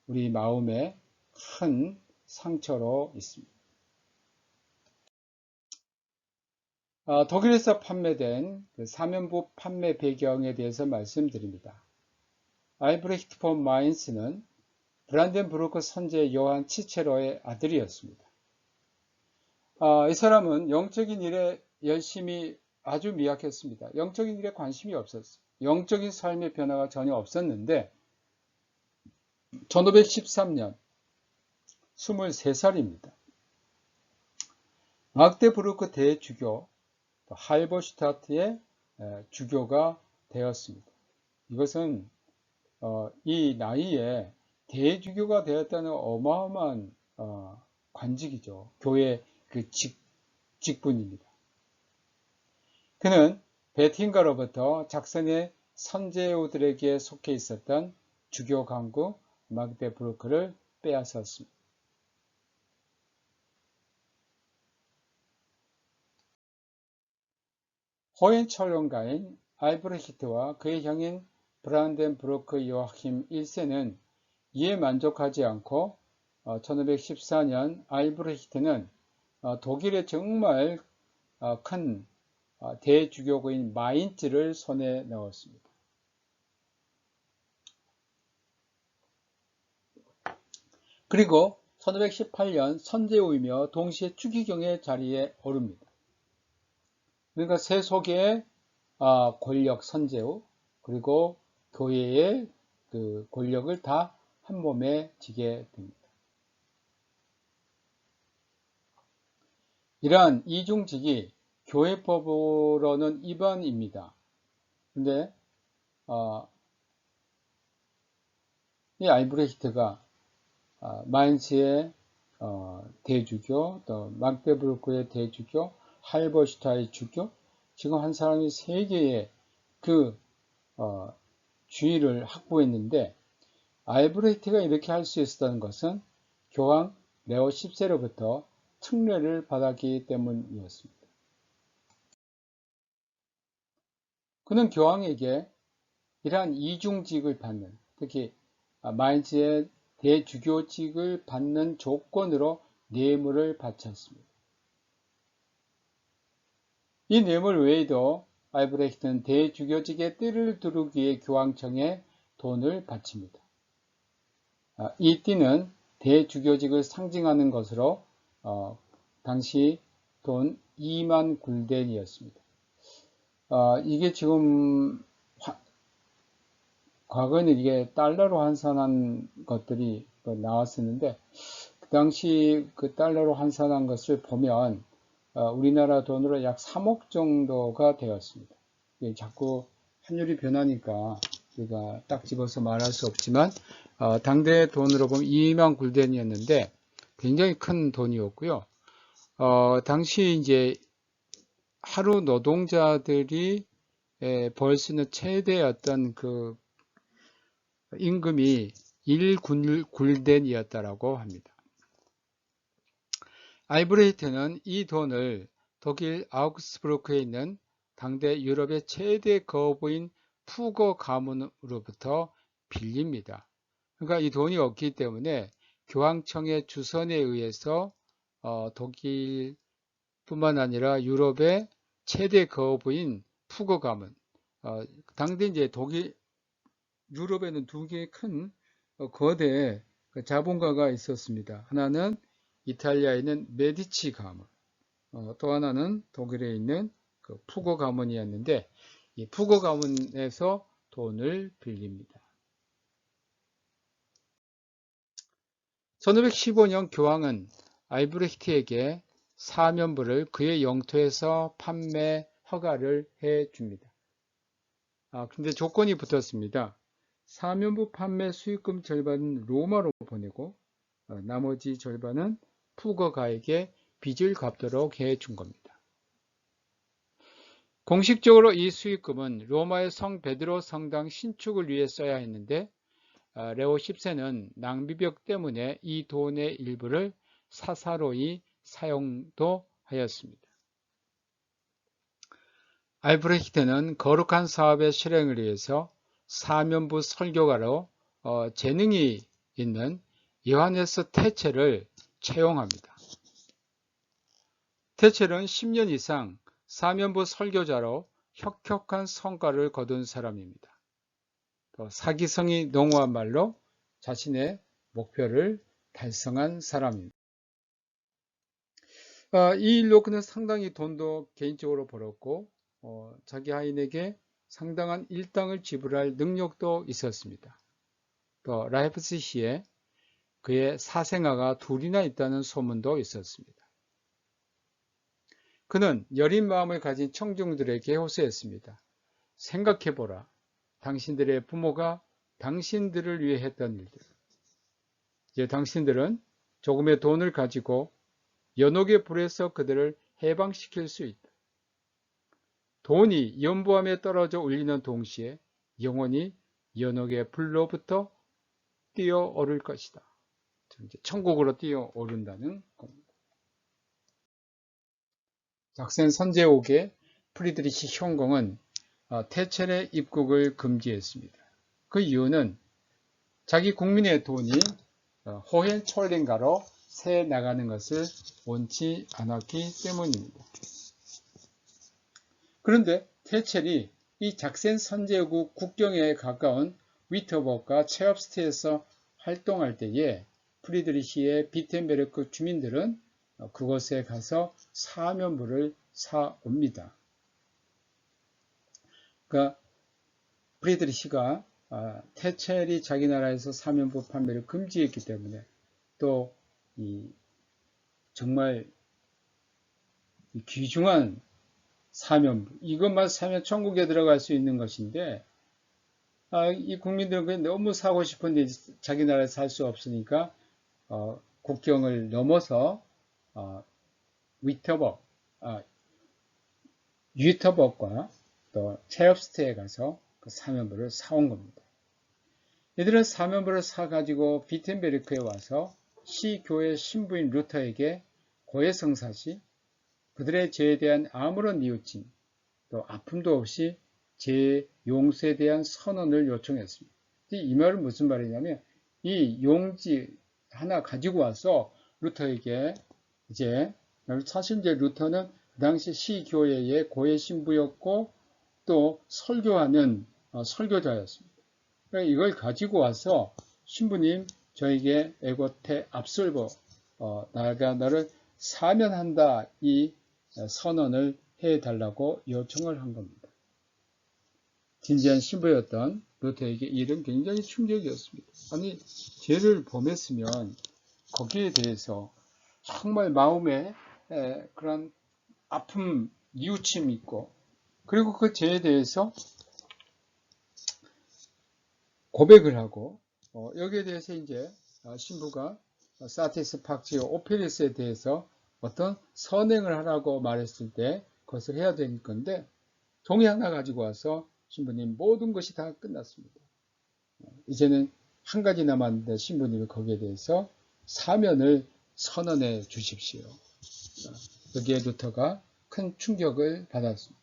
우리 마음에 큰 상처로 있습니다. 독일에서 판매된 그 사면부 판매 배경에 대해서 말씀드립니다. 알브레히트 폰 마인스는 브란덴부르크 선제 요한 치체로의 아들이었습니다. 이 사람은 영적인 일에 열심히 아주 미약했습니다. 영적인 일에 관심이 없었어요. 영적인 삶의 변화가 전혀 없었는데 1513년 23살입니다. magde부르크 대주교 할버슈타트의 주교가 되었습니다. 이것은 이 나이에 대주교가 되었다는 어마어마한 관직이죠. 교회 그 직분입니다. 그는 베팅가로부터 작선의 선제우들에게 속해 있었던 주교 강구 magde부르크를 빼앗았습니다. 호헨철론가인 알브레히트와 그의 형인 브란덴부르크 요아킴 1세는 이에 만족하지 않고 1514년 알브레히트는 독일의 정말 큰 대주교구인 마인츠를 손에 넣었습니다. 그리고 1518년 선제우이며 동시에 추기경의 자리에 오릅니다. 그러니까 세속의 권력 선제후 그리고 교회의 그 권력을 다 한 몸에 지게 됩니다. 이러한 이중직이 교회법으로는 위반입니다. 근데 이 알브레히트가 마인츠의 대주교, 또 magdeburg의 대주교, 할버슈타의 주교, 지금 한 사람이 세 개의 그 주의를 확보했는데 알브레히트가 이렇게 할 수 있었다는 것은 교황 레오 10세로부터 특례를 받았기 때문이었습니다. 그는 교황에게 이러한 이중직을 받는, 특히 마인츠의 대주교직을 받는 조건으로 뇌물을 바쳤습니다. 이 뇌물 외에도 알브레히트는 대주교직의 띠를 두르기 위해 교황청에 돈을 바칩니다. 이 띠는 대주교직을 상징하는 것으로 당시 돈 2만 굴덴이었습니다. 이게 지금 과거에는 이게 달러로 환산한 것들이 나왔었는데 그 당시 그 달러로 환산한 것을 보면 우리나라 돈으로 약 3억 정도가 되었습니다. 자꾸 환율이 변하니까 우리가 딱 집어서 말할 수 없지만 당대 돈으로 보면 2만 굴덴이었는데 굉장히 큰 돈이었고요. 당시 이제 하루 노동자들이 벌 수 있는 최대 어떤 그 임금이 1굴덴이었다라고 합니다. 알브레히트는 이 돈을 독일 아우크스부르크에 있는 당대 유럽의 최대 거부인 푸거 가문으로부터 빌립니다. 그러니까 이 돈이 없기 때문에 교황청의 주선에 의해서 독일뿐만 아니라 유럽의 최대 거부인 푸거 가문, 당대 이제 유럽에는 두 개의 큰 거대 자본가가 있었습니다. 하나는 이탈리아에 있는 메디치 가문, 또 하나는 독일에 있는 그 푸거 가문이었는데 이 푸거 가문에서 돈을 빌립니다. 1515년 교황은 알브레히트에게 사면부를 그의 영토에서 판매 허가를 해 줍니다. 근데 조건이 붙었습니다. 사면부 판매 수익금 절반은 로마로 보내고 나머지 절반은 푸거가에게 빚을 갚도록 해 준 겁니다. 공식적으로 이 수익금은 로마의 성 베드로 성당 신축을 위해 써야 했는데 레오 10세는 낭비벽 때문에 이 돈의 일부를 사사로이 사용도 하였습니다. 알브레히트는 거룩한 사업의 실행을 위해서 사면부 설교가로 재능이 있는 요하네스 테첼을 채용합니다. 테첼은 10년 이상 사면부 설교자로 혁혁한 성과를 거둔 사람입니다. 사기성이 농후한 말로 자신의 목표를 달성한 사람입니다. 이 일로 그는 상당히 돈도 개인적으로 벌었고 자기 하인에게 상당한 일당을 지불할 능력도 있었습니다. 또 라이프치히에 그의 사생아가 둘이나 있다는 소문도 있었습니다. 그는 여린 마음을 가진 청중들에게 호소했습니다. 생각해보라. 당신들의 부모가 당신들을 위해 했던 일들. 이제 당신들은 조금의 돈을 가지고 연옥의 불에서 그들을 해방시킬 수 있다. 돈이 연부함에 떨어져 울리는 동시에 영혼이 연옥의 불로부터 뛰어오를 것이다. 천국으로 뛰어오른다는 겁니다. 작센 선제옥의 프리드리히 형공은 테첼의 입국을 금지했습니다. 그 이유는 자기 국민의 돈이 호헨촐링가로 새 나가는 것을 원치 않았기 때문입니다. 그런데 테첼이 이 작센 선제국 국경에 가까운 위터버그와 체업스트에서 활동할 때에 프리드리히의 비텐베르크 주민들은 그곳에 가서 사면부를 사옵니다. 그러니까 프리드리히가 테첼이 자기 나라에서 사면부 판매를 금지했기 때문에 또 정말 귀중한 사면부, 이것만 사면 천국에 들어갈 수 있는 것인데 이 국민들은 너무 사고 싶은데 자기 나라에 살 수 없으니까 국경을 넘어서 위터버, 유터버과 또 체업스트에 가서 그 사면부를 사온 겁니다. 이들은 사면부를 사가지고 비텐베르크에 와서 시교회 신부인 루터에게 고해성사시 그들의 죄에 대한 아무런 뉘우침 또 아픔도 없이 제 용서에 대한 선언을 요청했습니다. 이 말은 무슨 말이냐면 이 용지 하나 가지고 와서 루터에게 사실 이제 루터는 그 당시 시교회의 고해 신부였고 또 설교하는 설교자였습니다. 그러니까 이걸 가지고 와서 신부님 저에게 에고테 압솔버 나가 너를 사면한다 이 선언을 해달라고 요청을 한 겁니다. 진지한 신부였던 루터에게 이 일은 굉장히 충격이었습니다. 아니 죄를 범했으면 거기에 대해서 정말 마음에 그런 아픔, 뉘우침이 있고 그리고 그 죄에 대해서 고백을 하고 여기에 대해서 이제 신부가 사티스 팍지오 오페리스에 대해서 어떤 선행을 하라고 말했을 때 그것을 해야 될 건데 종이 하나 가지고 와서 신부님 모든 것이 다 끝났습니다. 이제는 한 가지 남았는데 신부님이 거기에 대해서 사면을 선언해 주십시오. 여기에 루터가 큰 충격을 받았습니다.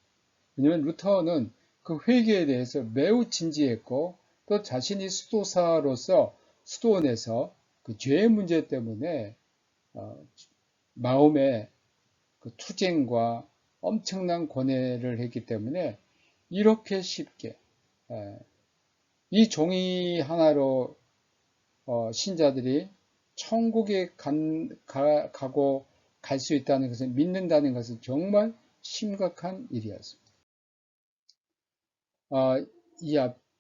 왜냐하면 루터는 그 회개에 대해서 매우 진지했고 또 자신이 수도사로서 수도원에서 그 죄의 문제 때문에 마음에 그 투쟁과 엄청난 고뇌를 했기 때문에 이렇게 쉽게 이 종이 하나로 신자들이 천국에 가고 갈 수 있다는 것을 믿는다는 것은 정말 심각한 일이었습니다.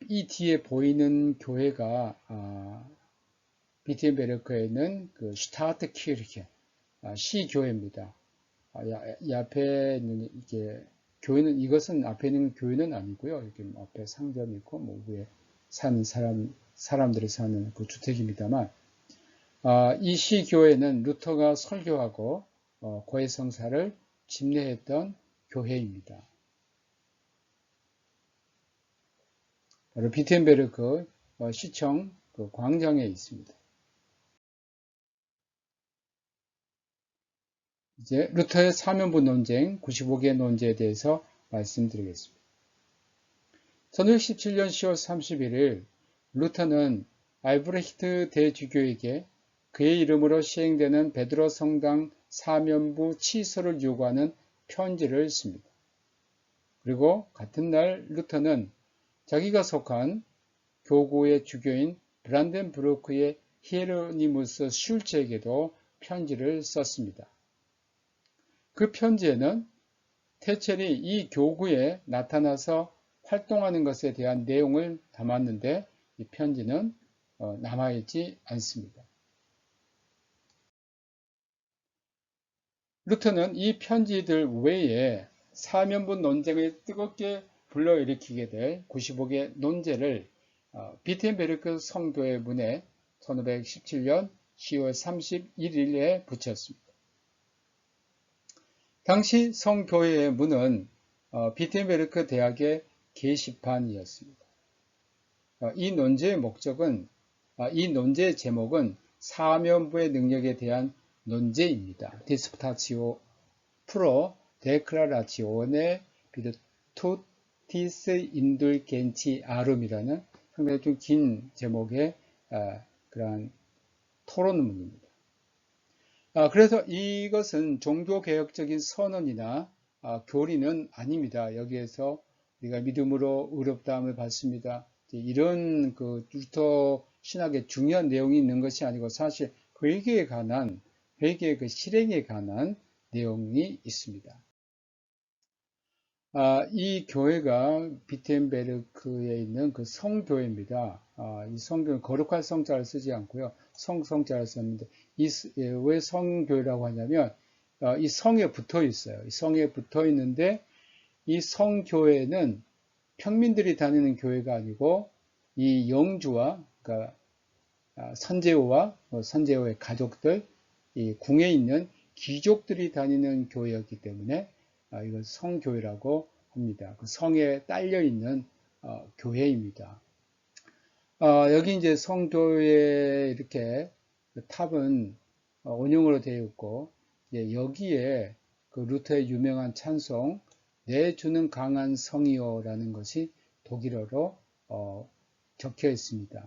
이 뒤에 보이는 교회가 비텐베르크에 있는 그 슈타트 키르케 시교회입니다. 이 앞에 있는 이게 교회는 이것은 앞에 있는 교회는 아니고요. 이렇게 앞에 상점이 있고 뭐 위에 사는 사람들이 사는 그 주택입니다만 이 시교회는 루터가 설교하고 고해성사를 집례했던 교회입니다. 바로 비텐베르크 시청 그 광장에 있습니다. 이제 루터의 사면부 논쟁 95개 논제에 대해서 말씀드리겠습니다. 1617년 10월 31일 루터는 알브레히트 대주교에게 그의 이름으로 시행되는 베드로 성당 사면부 취소를 요구하는 편지를 씁니다. 그리고 같은 날 루터는 자기가 속한 교구의 주교인 브란덴부르크의 히에로니무스 슐츠에게도 편지를 썼습니다. 그 편지에는 테첼이 이 교구에 나타나서 활동하는 것에 대한 내용을 담았는데 이 편지는 남아있지 않습니다. 루터는 이 편지들 외에 사면부 논쟁을 뜨겁게 불러일으키게 될 95개 논제를 비텐베르크 성교의 문에 1517년 10월 31일에 붙였습니다. 당시 성교회의 문은 비텐베르크 대학의 게시판이었습니다. 이 논제의 목적은 이 논제의 제목은 사면부의 능력에 대한 논제입니다. 디스푸타치오 프로 데클라라치오네 비르투티스 인둘겐치 아름이라는 상당히 좀 긴 제목의 그러한 토론문입니다. 그래서 이것은 종교개혁적인 선언이나 교리는 아닙니다. 여기에서 우리가 믿음으로 의롭다함을 받습니다. 이런 그 루터 신학의 중요한 내용이 있는 것이 아니고 사실 회개에 관한 회개의 그 실행에 관한 내용이 있습니다. 이 교회가 비텐베르크에 있는 그 성교회입니다. 이 성교회는 거룩한 성자를 쓰지 않고요. 성자를 썼는데, 왜 성교회라고 하냐면, 이 성에 붙어 있어요. 이 성에 붙어 있는데, 이 성교회는 평민들이 다니는 교회가 아니고, 이 영주와, 그러니까 선제후와 선제후의 가족들, 이 궁에 있는 귀족들이 다니는 교회였기 때문에 이걸 성교회라고 합니다. 그 성에 딸려 있는 교회입니다. 여기 이제 성교회 이렇게 그 탑은 원형으로 되어 있고, 여기에 그 루터의 유명한 찬송 내 주는 강한 성이요라는 것이 독일어로 적혀 있습니다.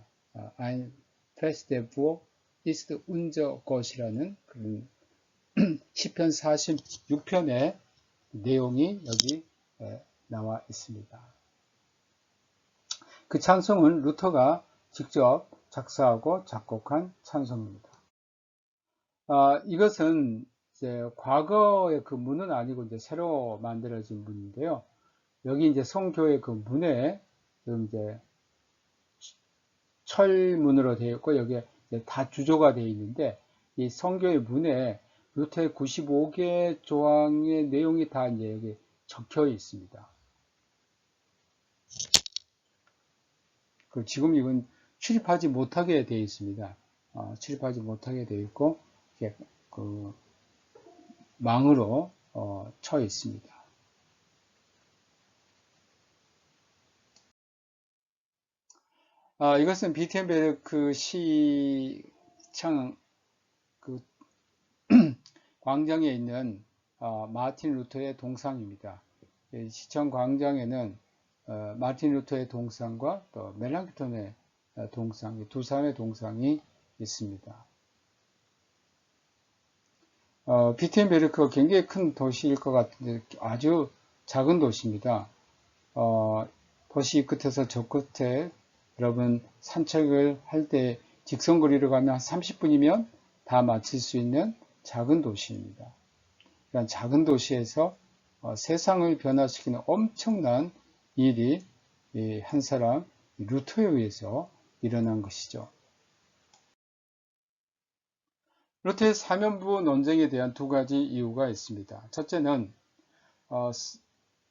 Ein feste Burg ist unser Gott이라는 그런 시편 46편의 내용이 여기 나와 있습니다. 그 찬송은 루터가 직접 작사하고 작곡한 찬송입니다. 이것은 이제 과거의 그 문은 아니고 이제 새로 만들어진 문인데요. 여기 이제 성교의 그 문에 이제 철문으로 되어 있고 여기에 다 주조가 되어 있는데 이 성교의 문에 루터의 95개 조항의 내용이 다 이제 여기 적혀 있습니다. 지금 이건 출입하지 못하게 되어 있습니다. 출입하지 못하게 되어 있고 그 망으로 쳐 있습니다. 이것은 비텐베르크 시청 그 광장에 있는 마틴 루터의 동상입니다. 시청 광장에는 마틴 루터의 동상과 또 멜랑크톤의 동상, 두 사람의 동상이 있습니다. 비텐베르크가 굉장히 큰 도시일 것 같은데 아주 작은 도시입니다. 도시 끝에서 저 끝에 여러분 산책을 할 때 직선거리로 가면 한 30분이면 다 마칠 수 있는 작은 도시입니다. 이런 작은 도시에서 세상을 변화시키는 엄청난 일이 한 사람 루터에 의해서 일어난 것이죠. 루터의 사면부 논쟁에 대한 두 가지 이유가 있습니다. 첫째는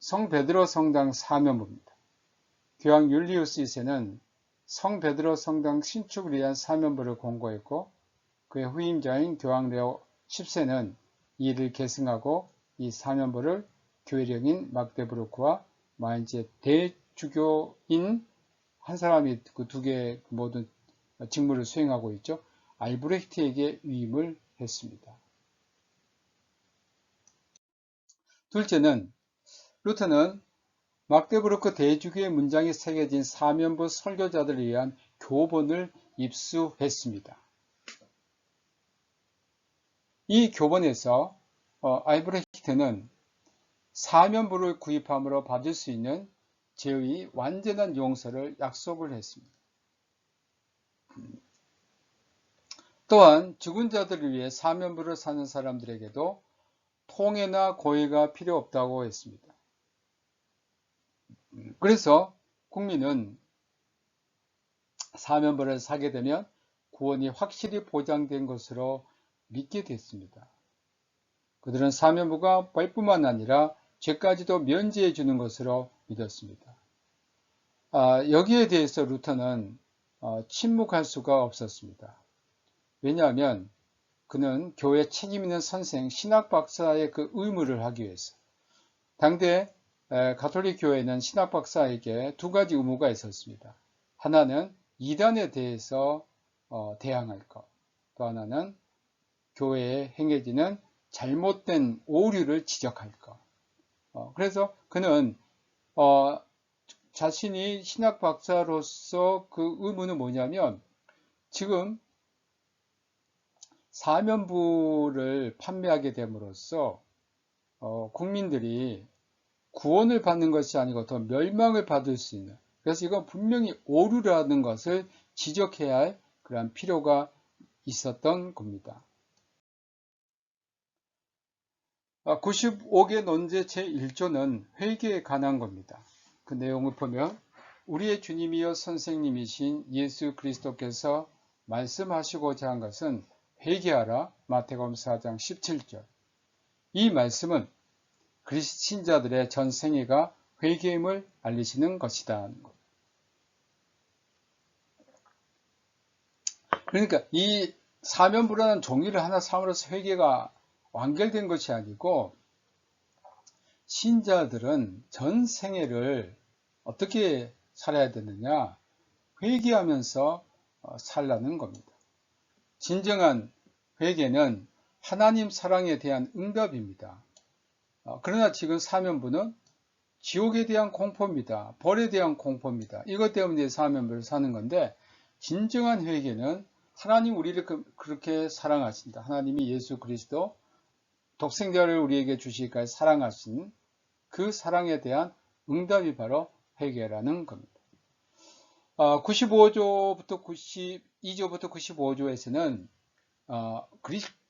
성 베드로 성당 사면부입니다. 교황 율리우스 2세는 성 베드로 성당 신축을 위한 사면부를 공고했고 그의 후임자인 교황 레오 10세는 이 일을 계승하고 이 사면부를 교회령인 막데부르크와 마인츠의 대주교인 한 사람이 그 두 개의 모든 직무를 수행하고 있죠. 알브레히트에게 위임을 했습니다. 둘째는 루터는 막데부르크 대주교의 문장이 새겨진 사면부 설교자들을 위한 교본을 입수했습니다. 이 교본에서 알브레히트는 사면부를 구입함으로 받을 수 있는 죄의 완전한 용서를 약속을 했습니다. 또한 죽은 자들을 위해 사면부를 사는 사람들에게도 통해나 고해가 필요 없다고 했습니다. 그래서 국민은 사면부를 사게 되면 구원이 확실히 보장된 것으로 믿게 됐습니다. 그들은 사면부가 벌뿐만 아니라 죄까지도 면제해 주는 것으로 믿었습니다. 여기에 대해서 루터는 침묵할 수가 없었습니다. 왜냐하면 그는 교회 책임 있는 선생, 신학 박사의 그 의무를 하기 위해서 당대 가톨릭 교회는 신학 박사에게 두 가지 의무가 있었습니다. 하나는 이단에 대해서 대항할 것, 또 하나는 교회에 행해지는 잘못된 오류를 지적할 것. 그래서 그는 자신이 신학 박사로서 그 의무는 뭐냐면 지금 사면부를 판매하게 됨으로써 국민들이 구원을 받는 것이 아니고 더 멸망을 받을 수 있는, 그래서 이건 분명히 오류라는 것을 지적해야 할 그런 필요가 있었던 겁니다. 95개 논제 제1조는 회개에 관한 겁니다. 그 내용을 보면 우리의 주님이여 선생님이신 예수 그리스도께서 말씀하시고자 한 것은 회개하라 마태복음 4장 17절. 이 말씀은 그리스도 신자들의 전 생애가 회개임을 알리시는 것이다. 그러니까 이 사면불안한 종이를 하나 삼으로써 회개가 완결된 것이 아니고 신자들은 전 생애를 어떻게 살아야 되느냐? 회개하면서 살라는 겁니다. 진정한 회개는 하나님 사랑에 대한 응답입니다. 그러나 지금 사면부는 지옥에 대한 공포입니다. 벌에 대한 공포입니다. 이것 때문에 사면부를 사는 건데 진정한 회개는 하나님 우리를 그렇게 사랑하신다. 하나님이 예수 그리스도 독생자를 우리에게 주시기까지 사랑하신 그 사랑에 대한 응답이 바로 회개라는 겁니다. 95조부터 92조부터 95조에서는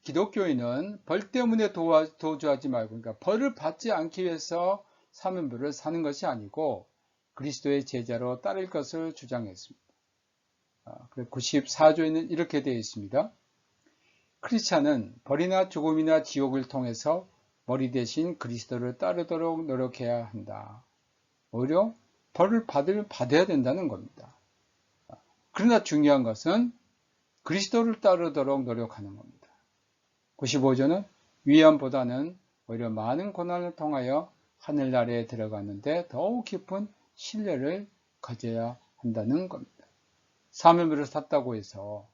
기독교인은 벌 때문에 도주하지 말고, 그러니까 벌을 받지 않기 위해서 사면부를 사는 것이 아니고 그리스도의 제자로 따를 것을 주장했습니다. 94조에는 이렇게 되어 있습니다. 크리스찬은 벌이나 죽음이나 지옥을 통해서 머리 대신 그리스도를 따르도록 노력해야 한다. 오히려 벌을 받아야 된다는 겁니다. 그러나 중요한 것은 그리스도를 따르도록 노력하는 겁니다. 95조는 위안보다는 오히려 많은 고난을 통하여 하늘나라에 들어가는데 더욱 깊은 신뢰를 가져야 한다는 겁니다. 사면부를 샀다고 해서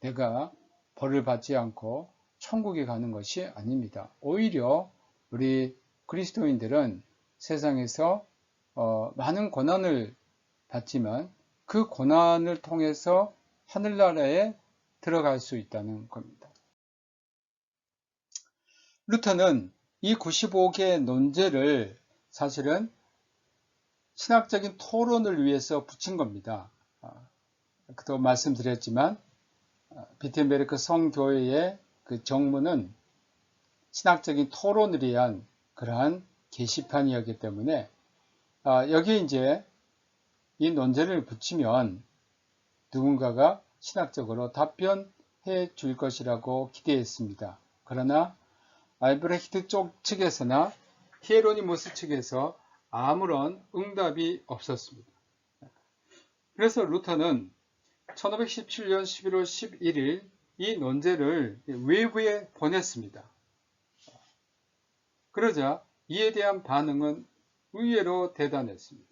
내가 벌을 받지 않고 천국에 가는 것이 아닙니다. 오히려 우리 그리스도인들은 세상에서 많은 고난을 받지만 그 고난을 통해서 하늘나라에 들어갈 수 있다는 겁니다. 루터는 이 95개의 논제를 사실은 신학적인 토론을 위해서 붙인 겁니다. 또 말씀드렸지만 비텐베르크 성교회의 그 정문은 신학적인 토론을 위한 그러한 게시판이었기 때문에 여기에 이제 이 논제를 붙이면 누군가가 신학적으로 답변해 줄 것이라고 기대했습니다. 그러나 알브레히트 쪽 측에서나 히에로니모스 측에서 아무런 응답이 없었습니다. 그래서 루터는 1517년 11월 11일 이 논제를 외부에 보냈습니다. 그러자 이에 대한 반응은 의외로 대단했습니다.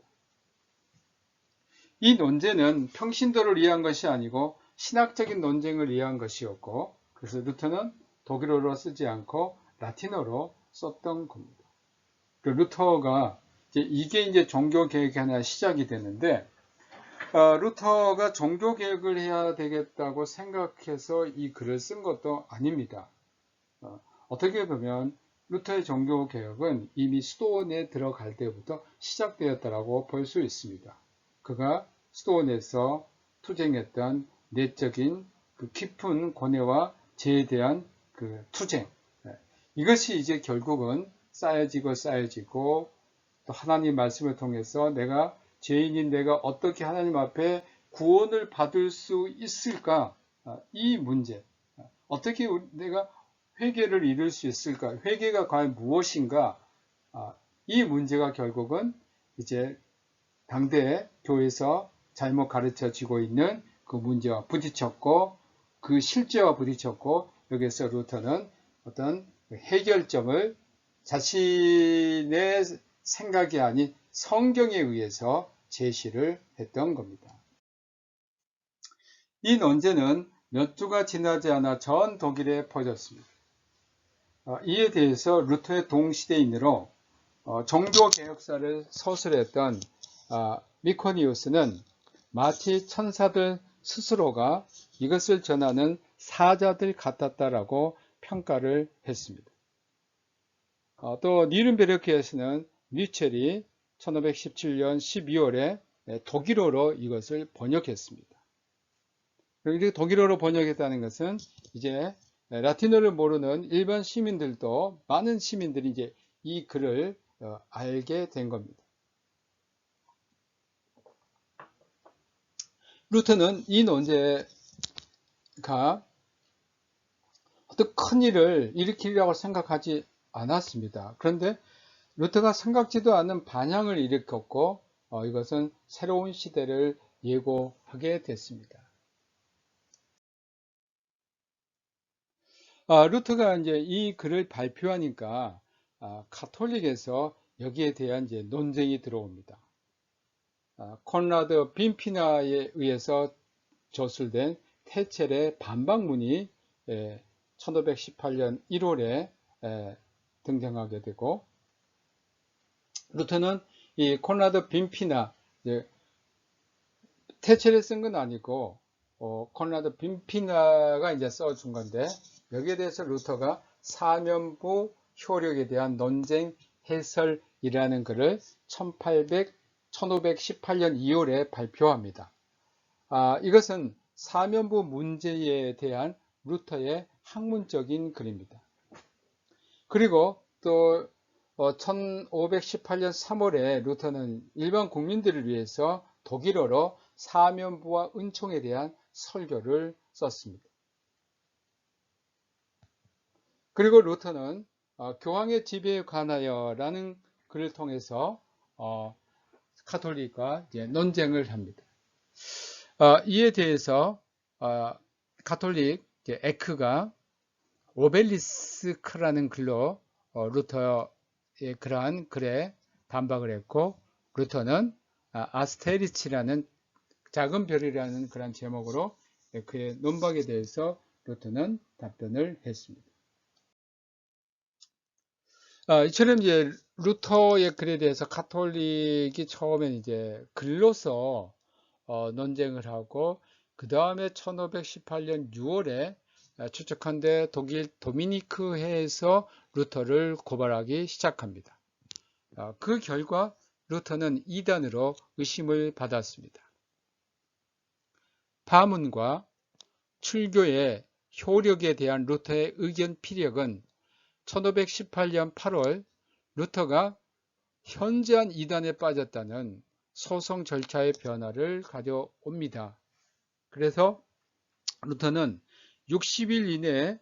이 논제는 평신도를 위한 것이 아니고 신학적인 논쟁을 위한 것이었고, 그래서 루터는 독일어로 쓰지 않고 라틴어로 썼던 겁니다. 루터가 이게 이제 종교개혁이 하나 시작이 되는데, 루터가 종교개혁을 해야 되겠다고 생각해서 이 글을 쓴 것도 아닙니다. 어떻게 보면 루터의 종교개혁은 이미 수도원에 들어갈 때부터 시작되었다고 볼 수 있습니다. 그가 수도원에서 투쟁했던 내적인 그 깊은 고뇌와 죄에 대한 그 투쟁, 이것이 이제 결국은 쌓여지고 또 하나님 말씀을 통해서 내가 죄인인 내가 어떻게 하나님 앞에 구원을 받을 수 있을까? 이 문제, 어떻게 내가 회개를 이룰 수 있을까? 회개가 과연 무엇인가? 이 문제가 결국은 이제 당대 교회에서 잘못 가르쳐지고 있는 그 문제와 부딪혔고, 그 실제와 부딪혔고, 여기서 루터는 어떤 해결점을 자신의 생각이 아닌 성경에 의해서 제시를 했던 겁니다. 이 논제는 몇 주가 지나지 않아 전 독일에 퍼졌습니다. 이에 대해서 루터의 동시대인으로 종교개혁사를 서술했던 미코니우스는 마치 천사들 스스로가 이것을 전하는 사자들 같았다라고 평가를 했습니다. 또 니른베르크에서는 뉘첼이 1517년 12월에 독일어로 이것을 번역했습니다. 이렇게 독일어로 번역했다는 것은 이제 라틴어를 모르는 일반 시민들도 많은 시민들이 이제 이 글을 알게 된 겁니다. 루터는 이 논제가 어떤 큰 일을 일으키려고 생각하지 않았습니다. 그런데 루터가 생각지도 않은 반향을 일으켰고 이것은 새로운 시대를 예고하게 됐습니다. 루터가 이제 이 글을 발표하니까 가톨릭에서 여기에 대한 이제 논쟁이 들어옵니다. 콘라드 빈피나에 의해서 저술된 테첼의 반박문이 1518년 1월에 등장하게 되고, 루터는 이 콘라드 빈피나, 테첼이 쓴 건 아니고 콘라드 빈피나가 이제 써준 건데, 여기에 대해서 루터가 사면부 효력에 대한 논쟁 해설이라는 글을 1518년 2월에 발표합니다. 이것은 사면부 문제에 대한 루터의 학문적인 글입니다. 그리고 또 1518년 3월에 루터는 일반 국민들을 위해서 독일어로 사면부와 은총에 대한 설교를 썼습니다. 그리고 루터는 교황의 지배에 관하여 라는 글을 통해서 가톨릭과 이제 논쟁을 합니다. 이에 대해서 가톨릭 에크가 오벨리스크라는 글로 루터의 그러한 글에 반박을 했고, 루터는 아스테리치라는 작은 별이라는 그런 제목으로 그의 논박에 대해서 루터는 답변을 했습니다. 이처럼 이제 루터의 글에 대해서 가톨릭이 처음엔 이제 글로서 논쟁을 하고, 그 다음에 1518년 6월에 추측한데 독일 도미니크회에서 루터를 고발하기 시작합니다. 그 결과 루터는 이단으로 의심을 받았습니다. 파문과 출교의 효력에 대한 루터의 의견 피력은 1518년 8월 루터가 현저한 이단에 빠졌다는 소송 절차의 변화를 가져옵니다. 그래서 루터는 60일 이내에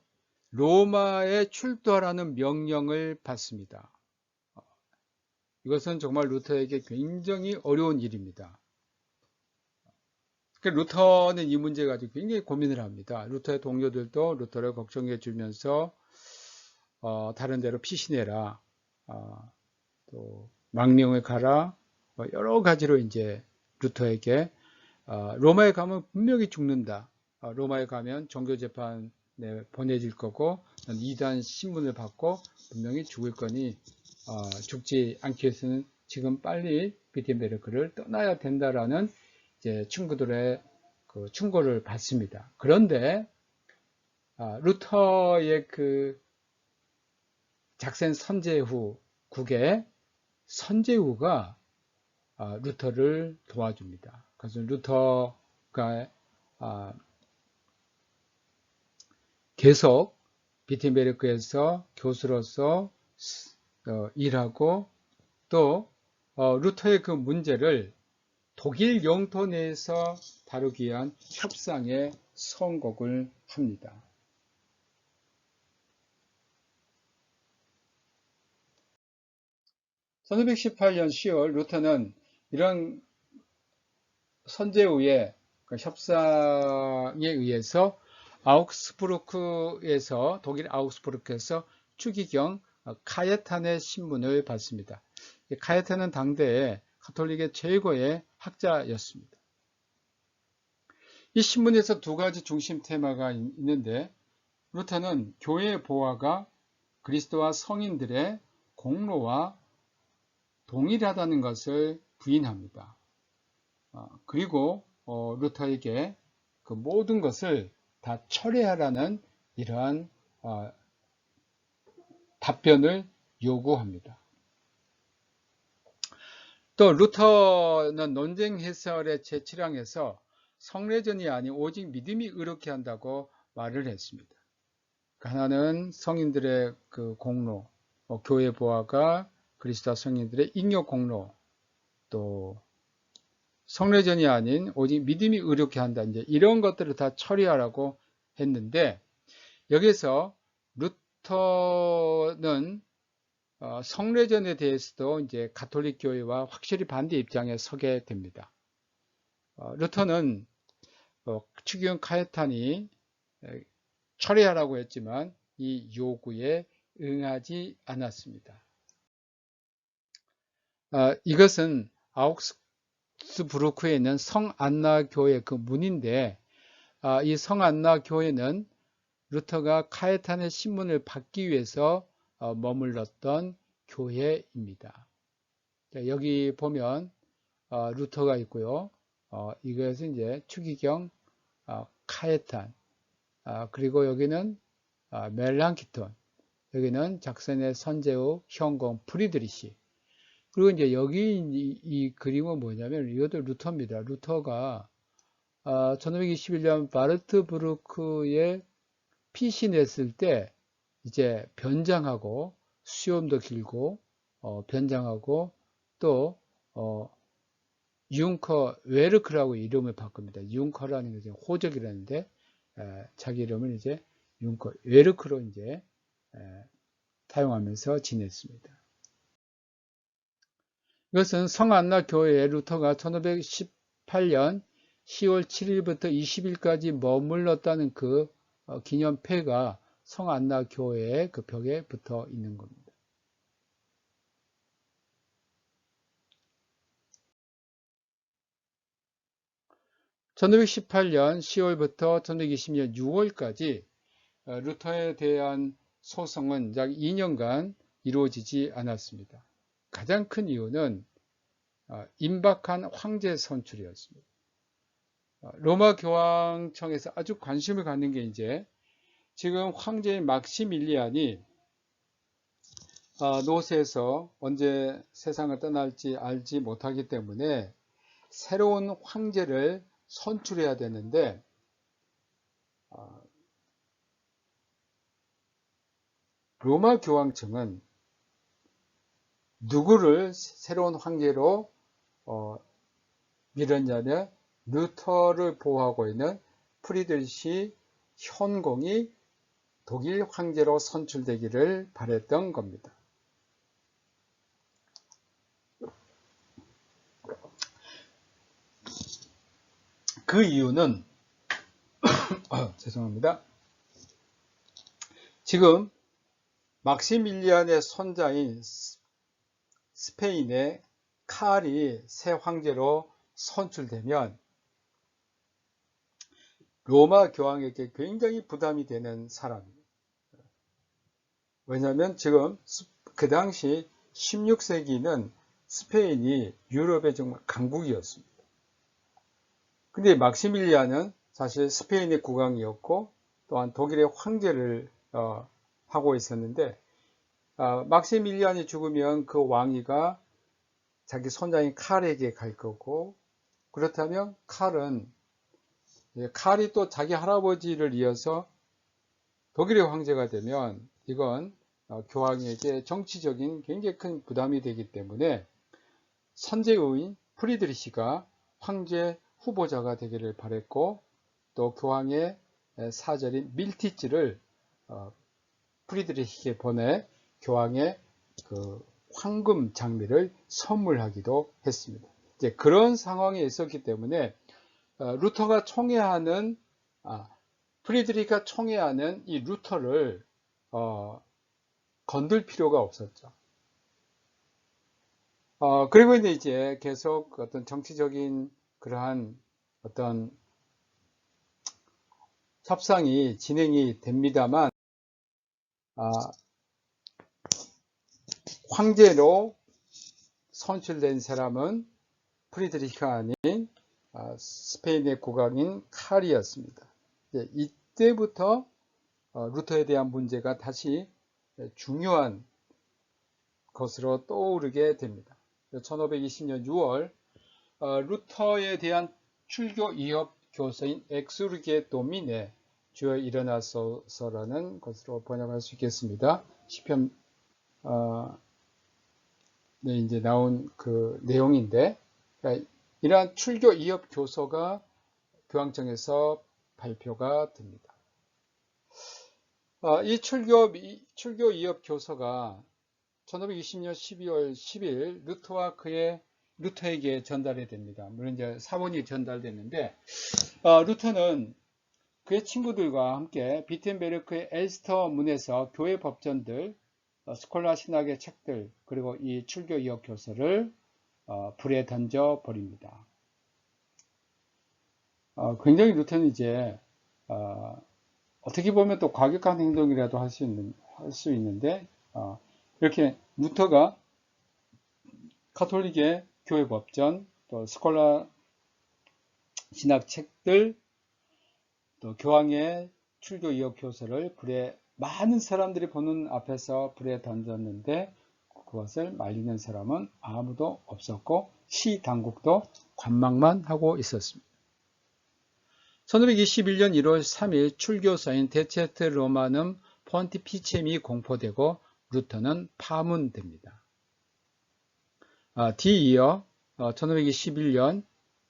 로마에 출두하라는 명령을 받습니다. 이것은 정말 루터에게 굉장히 어려운 일입니다. 루터는 이 문제 가지고 굉장히 고민을 합니다. 루터의 동료들도 루터를 걱정해 주면서 다른 데로 피신해라, 또 망명을 가라, 여러 가지로 이제 루터에게 로마에 가면 분명히 죽는다. 로마에 가면 종교재판에 보내질 거고, 이단 신문을 받고 분명히 죽을 거니 죽지 않기 위해서는 지금 빨리 비텐베르크를 떠나야 된다라는 이제 친구들의 그 충고를 받습니다. 그런데 루터의 그 작센 선제후 국의 선제후가 루터를 도와줍니다. 그래서 루터가 계속 비텐베르크에서 교수로서 일하고, 또 루터의 그 문제를 독일 영토 내에서 다루기 위한 협상에 선곡을 합니다. 1518년 10월 루터는 이런 선제후의 협상에 의해서 아우크스부르크에서, 독일 아우크스부르크에서 추기경 카예탄의 신문을 받습니다. 카예탄은 당대의 가톨릭의 최고의 학자였습니다. 이 신문에서 두 가지 중심 테마가 있는데, 루터는 교회의 보화가 그리스도와 성인들의 공로와 동일하다는 것을 부인합니다. 그리고 루터에게 그 모든 것을 다 철회하라는 이러한 답변을 요구합니다. 또 루터는 논쟁 해설의 제7항에서 성례전이 아닌 오직 믿음이 의롭게 한다고 말을 했습니다. 하나는 성인들의 그 공로, 교회 보화가 그리스도 성인들의 잉여 공로, 또 성례전이 아닌 오직 믿음이 의롭게 한다. 이제 이런 것들을 다 처리하라고 했는데 여기서 루터는 성례전에 대해서도 이제 가톨릭 교회와 확실히 반대 입장에 서게 됩니다. 루터는 추기경 카예탄이 처리하라고 했지만 이 요구에 응하지 않았습니다. 이것은 아우크스부르크에 있는 성안나 교회 그 문인데 이 성안나 교회는 루터가 카예탄의 신문을 받기 위해서 머물렀던 교회입니다. 여기 보면 루터가 있고요. 이것은 이제 추기경 카예탄, 그리고 여기는 멜랑키톤, 여기는 작선의 선제후 현공 프리드리시. 그리고 이제 여기 이 그림은 뭐냐면 이것도 루터입니다. 루터가 1521년 바르트부르크에 피신했을 때 이제 변장하고 수염도 길고 변장하고 또 융커 웨르크라고 이름을 바꿉니다. 융커라는 것은 호적이라는데 자기 이름을 이제 융커 웨르크로 이제 사용하면서 지냈습니다. 이것은 성안나 교회에 루터가 1518년 10월 7일부터 20일까지 머물렀다는 그 기념패가 성안나 교회의 그 벽에 붙어 있는 겁니다. 1518년 10월부터 1520년 6월까지 루터에 대한 소송은 약 2년간 이루어지지 않았습니다. 가장 큰 이유는 임박한 황제 선출이었습니다. 로마 교황청에서 아주 관심을 갖는 게 이제 지금 황제인 막시밀리안이 노스에서 언제 세상을 떠날지 알지 못하기 때문에 새로운 황제를 선출해야 되는데 로마 교황청은 누구를 새로운 황제로 밀었냐면 루터를 보호하고 있는 프리드리시 현공이 독일 황제로 선출되기를 바랬던 겁니다. 그 이유는 죄송합니다. 지금 막시밀리안의 손자인 스페인의 칼이 새 황제로 선출되면 로마 교황에게 굉장히 부담이 되는 사람입니다. 왜냐하면 지금 그 당시 16세기는 스페인이 유럽의 정말 강국이었습니다. 근데 막시밀리안은 사실 스페인의 국왕이었고 또한 독일의 황제를 하고 있었는데 막시밀리안이 죽으면 그 왕위가 자기 손자인 칼에게 갈 거고 그렇다면 칼이 또 자기 할아버지를 이어서 독일의 황제가 되면 이건 교황에게 정치적인 굉장히 큰 부담이 되기 때문에 선제의인 프리드리시가 황제 후보자가 되기를 바랬고 또 교황의 사절인 밀티츠를 프리드리시에게 보내 교황의 그 황금 장미를 선물하기도 했습니다. 이제 그런 상황에 있었기 때문에 루터가 총애하는 프리드리히가 총애하는 이 루터를 건들 필요가 없었죠. 그리고 이제 계속 어떤 정치적인 그러한 어떤 협상이 진행이 됩니다만 황제로 선출된 사람은 프리드리히가 아닌 스페인의 국왕인 칼이었습니다. 이때부터 루터에 대한 문제가 다시 중요한 것으로 떠오르게 됩니다. 1520년 6월 루터에 대한 출교 이협 교서인 엑스루게 도미네 주여 일어나소서라는 것으로 번역할 수 있겠습니다. 시편 네, 이제 나온 그 내용인데, 그러니까 이러한 출교 이업 교서가 교황청에서 발표가 됩니다. 이 출교 이업 교서가 1520년 12월 10일 루터에게 전달이 됩니다. 물론 이제 사본이 전달됐는데, 루터는 그의 친구들과 함께 비텐베르크의 엘스터 문에서 교회 법전들, 스콜라 신학의 책들, 그리고 이 출교 이업 교서를 불에 던져 버립니다. 굉장히 루터는 이제 어떻게 보면 또 과격한 행동이라도 할 수 있는데 이렇게 루터가 가톨릭의 교회 법전, 또 스콜라 신학 책들, 또 교황의 출교 이업 교서를 불에 많은 사람들이 보는 앞에서 불에 던졌는데 그것을 말리는 사람은 아무도 없었고 시 당국도 관망만 하고 있었습니다. 1521년 1월 3일 출교서인 데체트 로마눔 폰티피쳔이 공포되고 루터는 파문됩니다. 뒤이어 1521년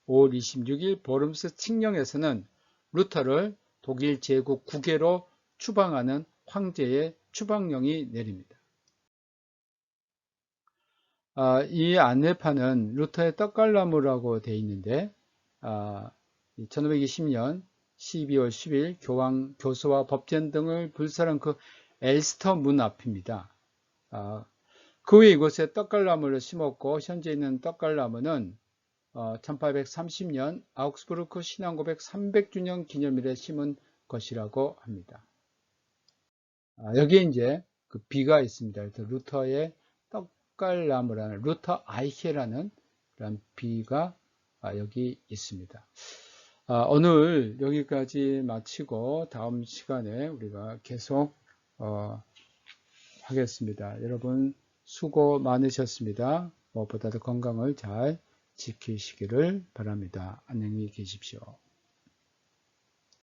5월 26일 보름스 칙령에서는 루터를 독일 제국 국외로 추방하는 황제의 추방령이 내립니다. 이 안내판은 루터의 떡갈나무라고 되어 있는데 1520년 12월 10일 교황, 교수와 법전 등을 불살한 그 엘스터 문 앞입니다. 그 후에 이곳에 떡갈나무를 심었고 현재 있는 떡갈나무는 1830년 아우크스부르크 신앙고백 300주년 기념일에 심은 것이라고 합니다. 여기에 이제 그 비가 있습니다. 그래서 루터의 떡갈나무라는 루터 아이케라는 그런 비가 여기 있습니다. 오늘 여기까지 마치고 다음 시간에 우리가 계속 하겠습니다. 여러분 수고 많으셨습니다. 무엇보다도 건강을 잘 지키시기를 바랍니다. 안녕히 계십시오.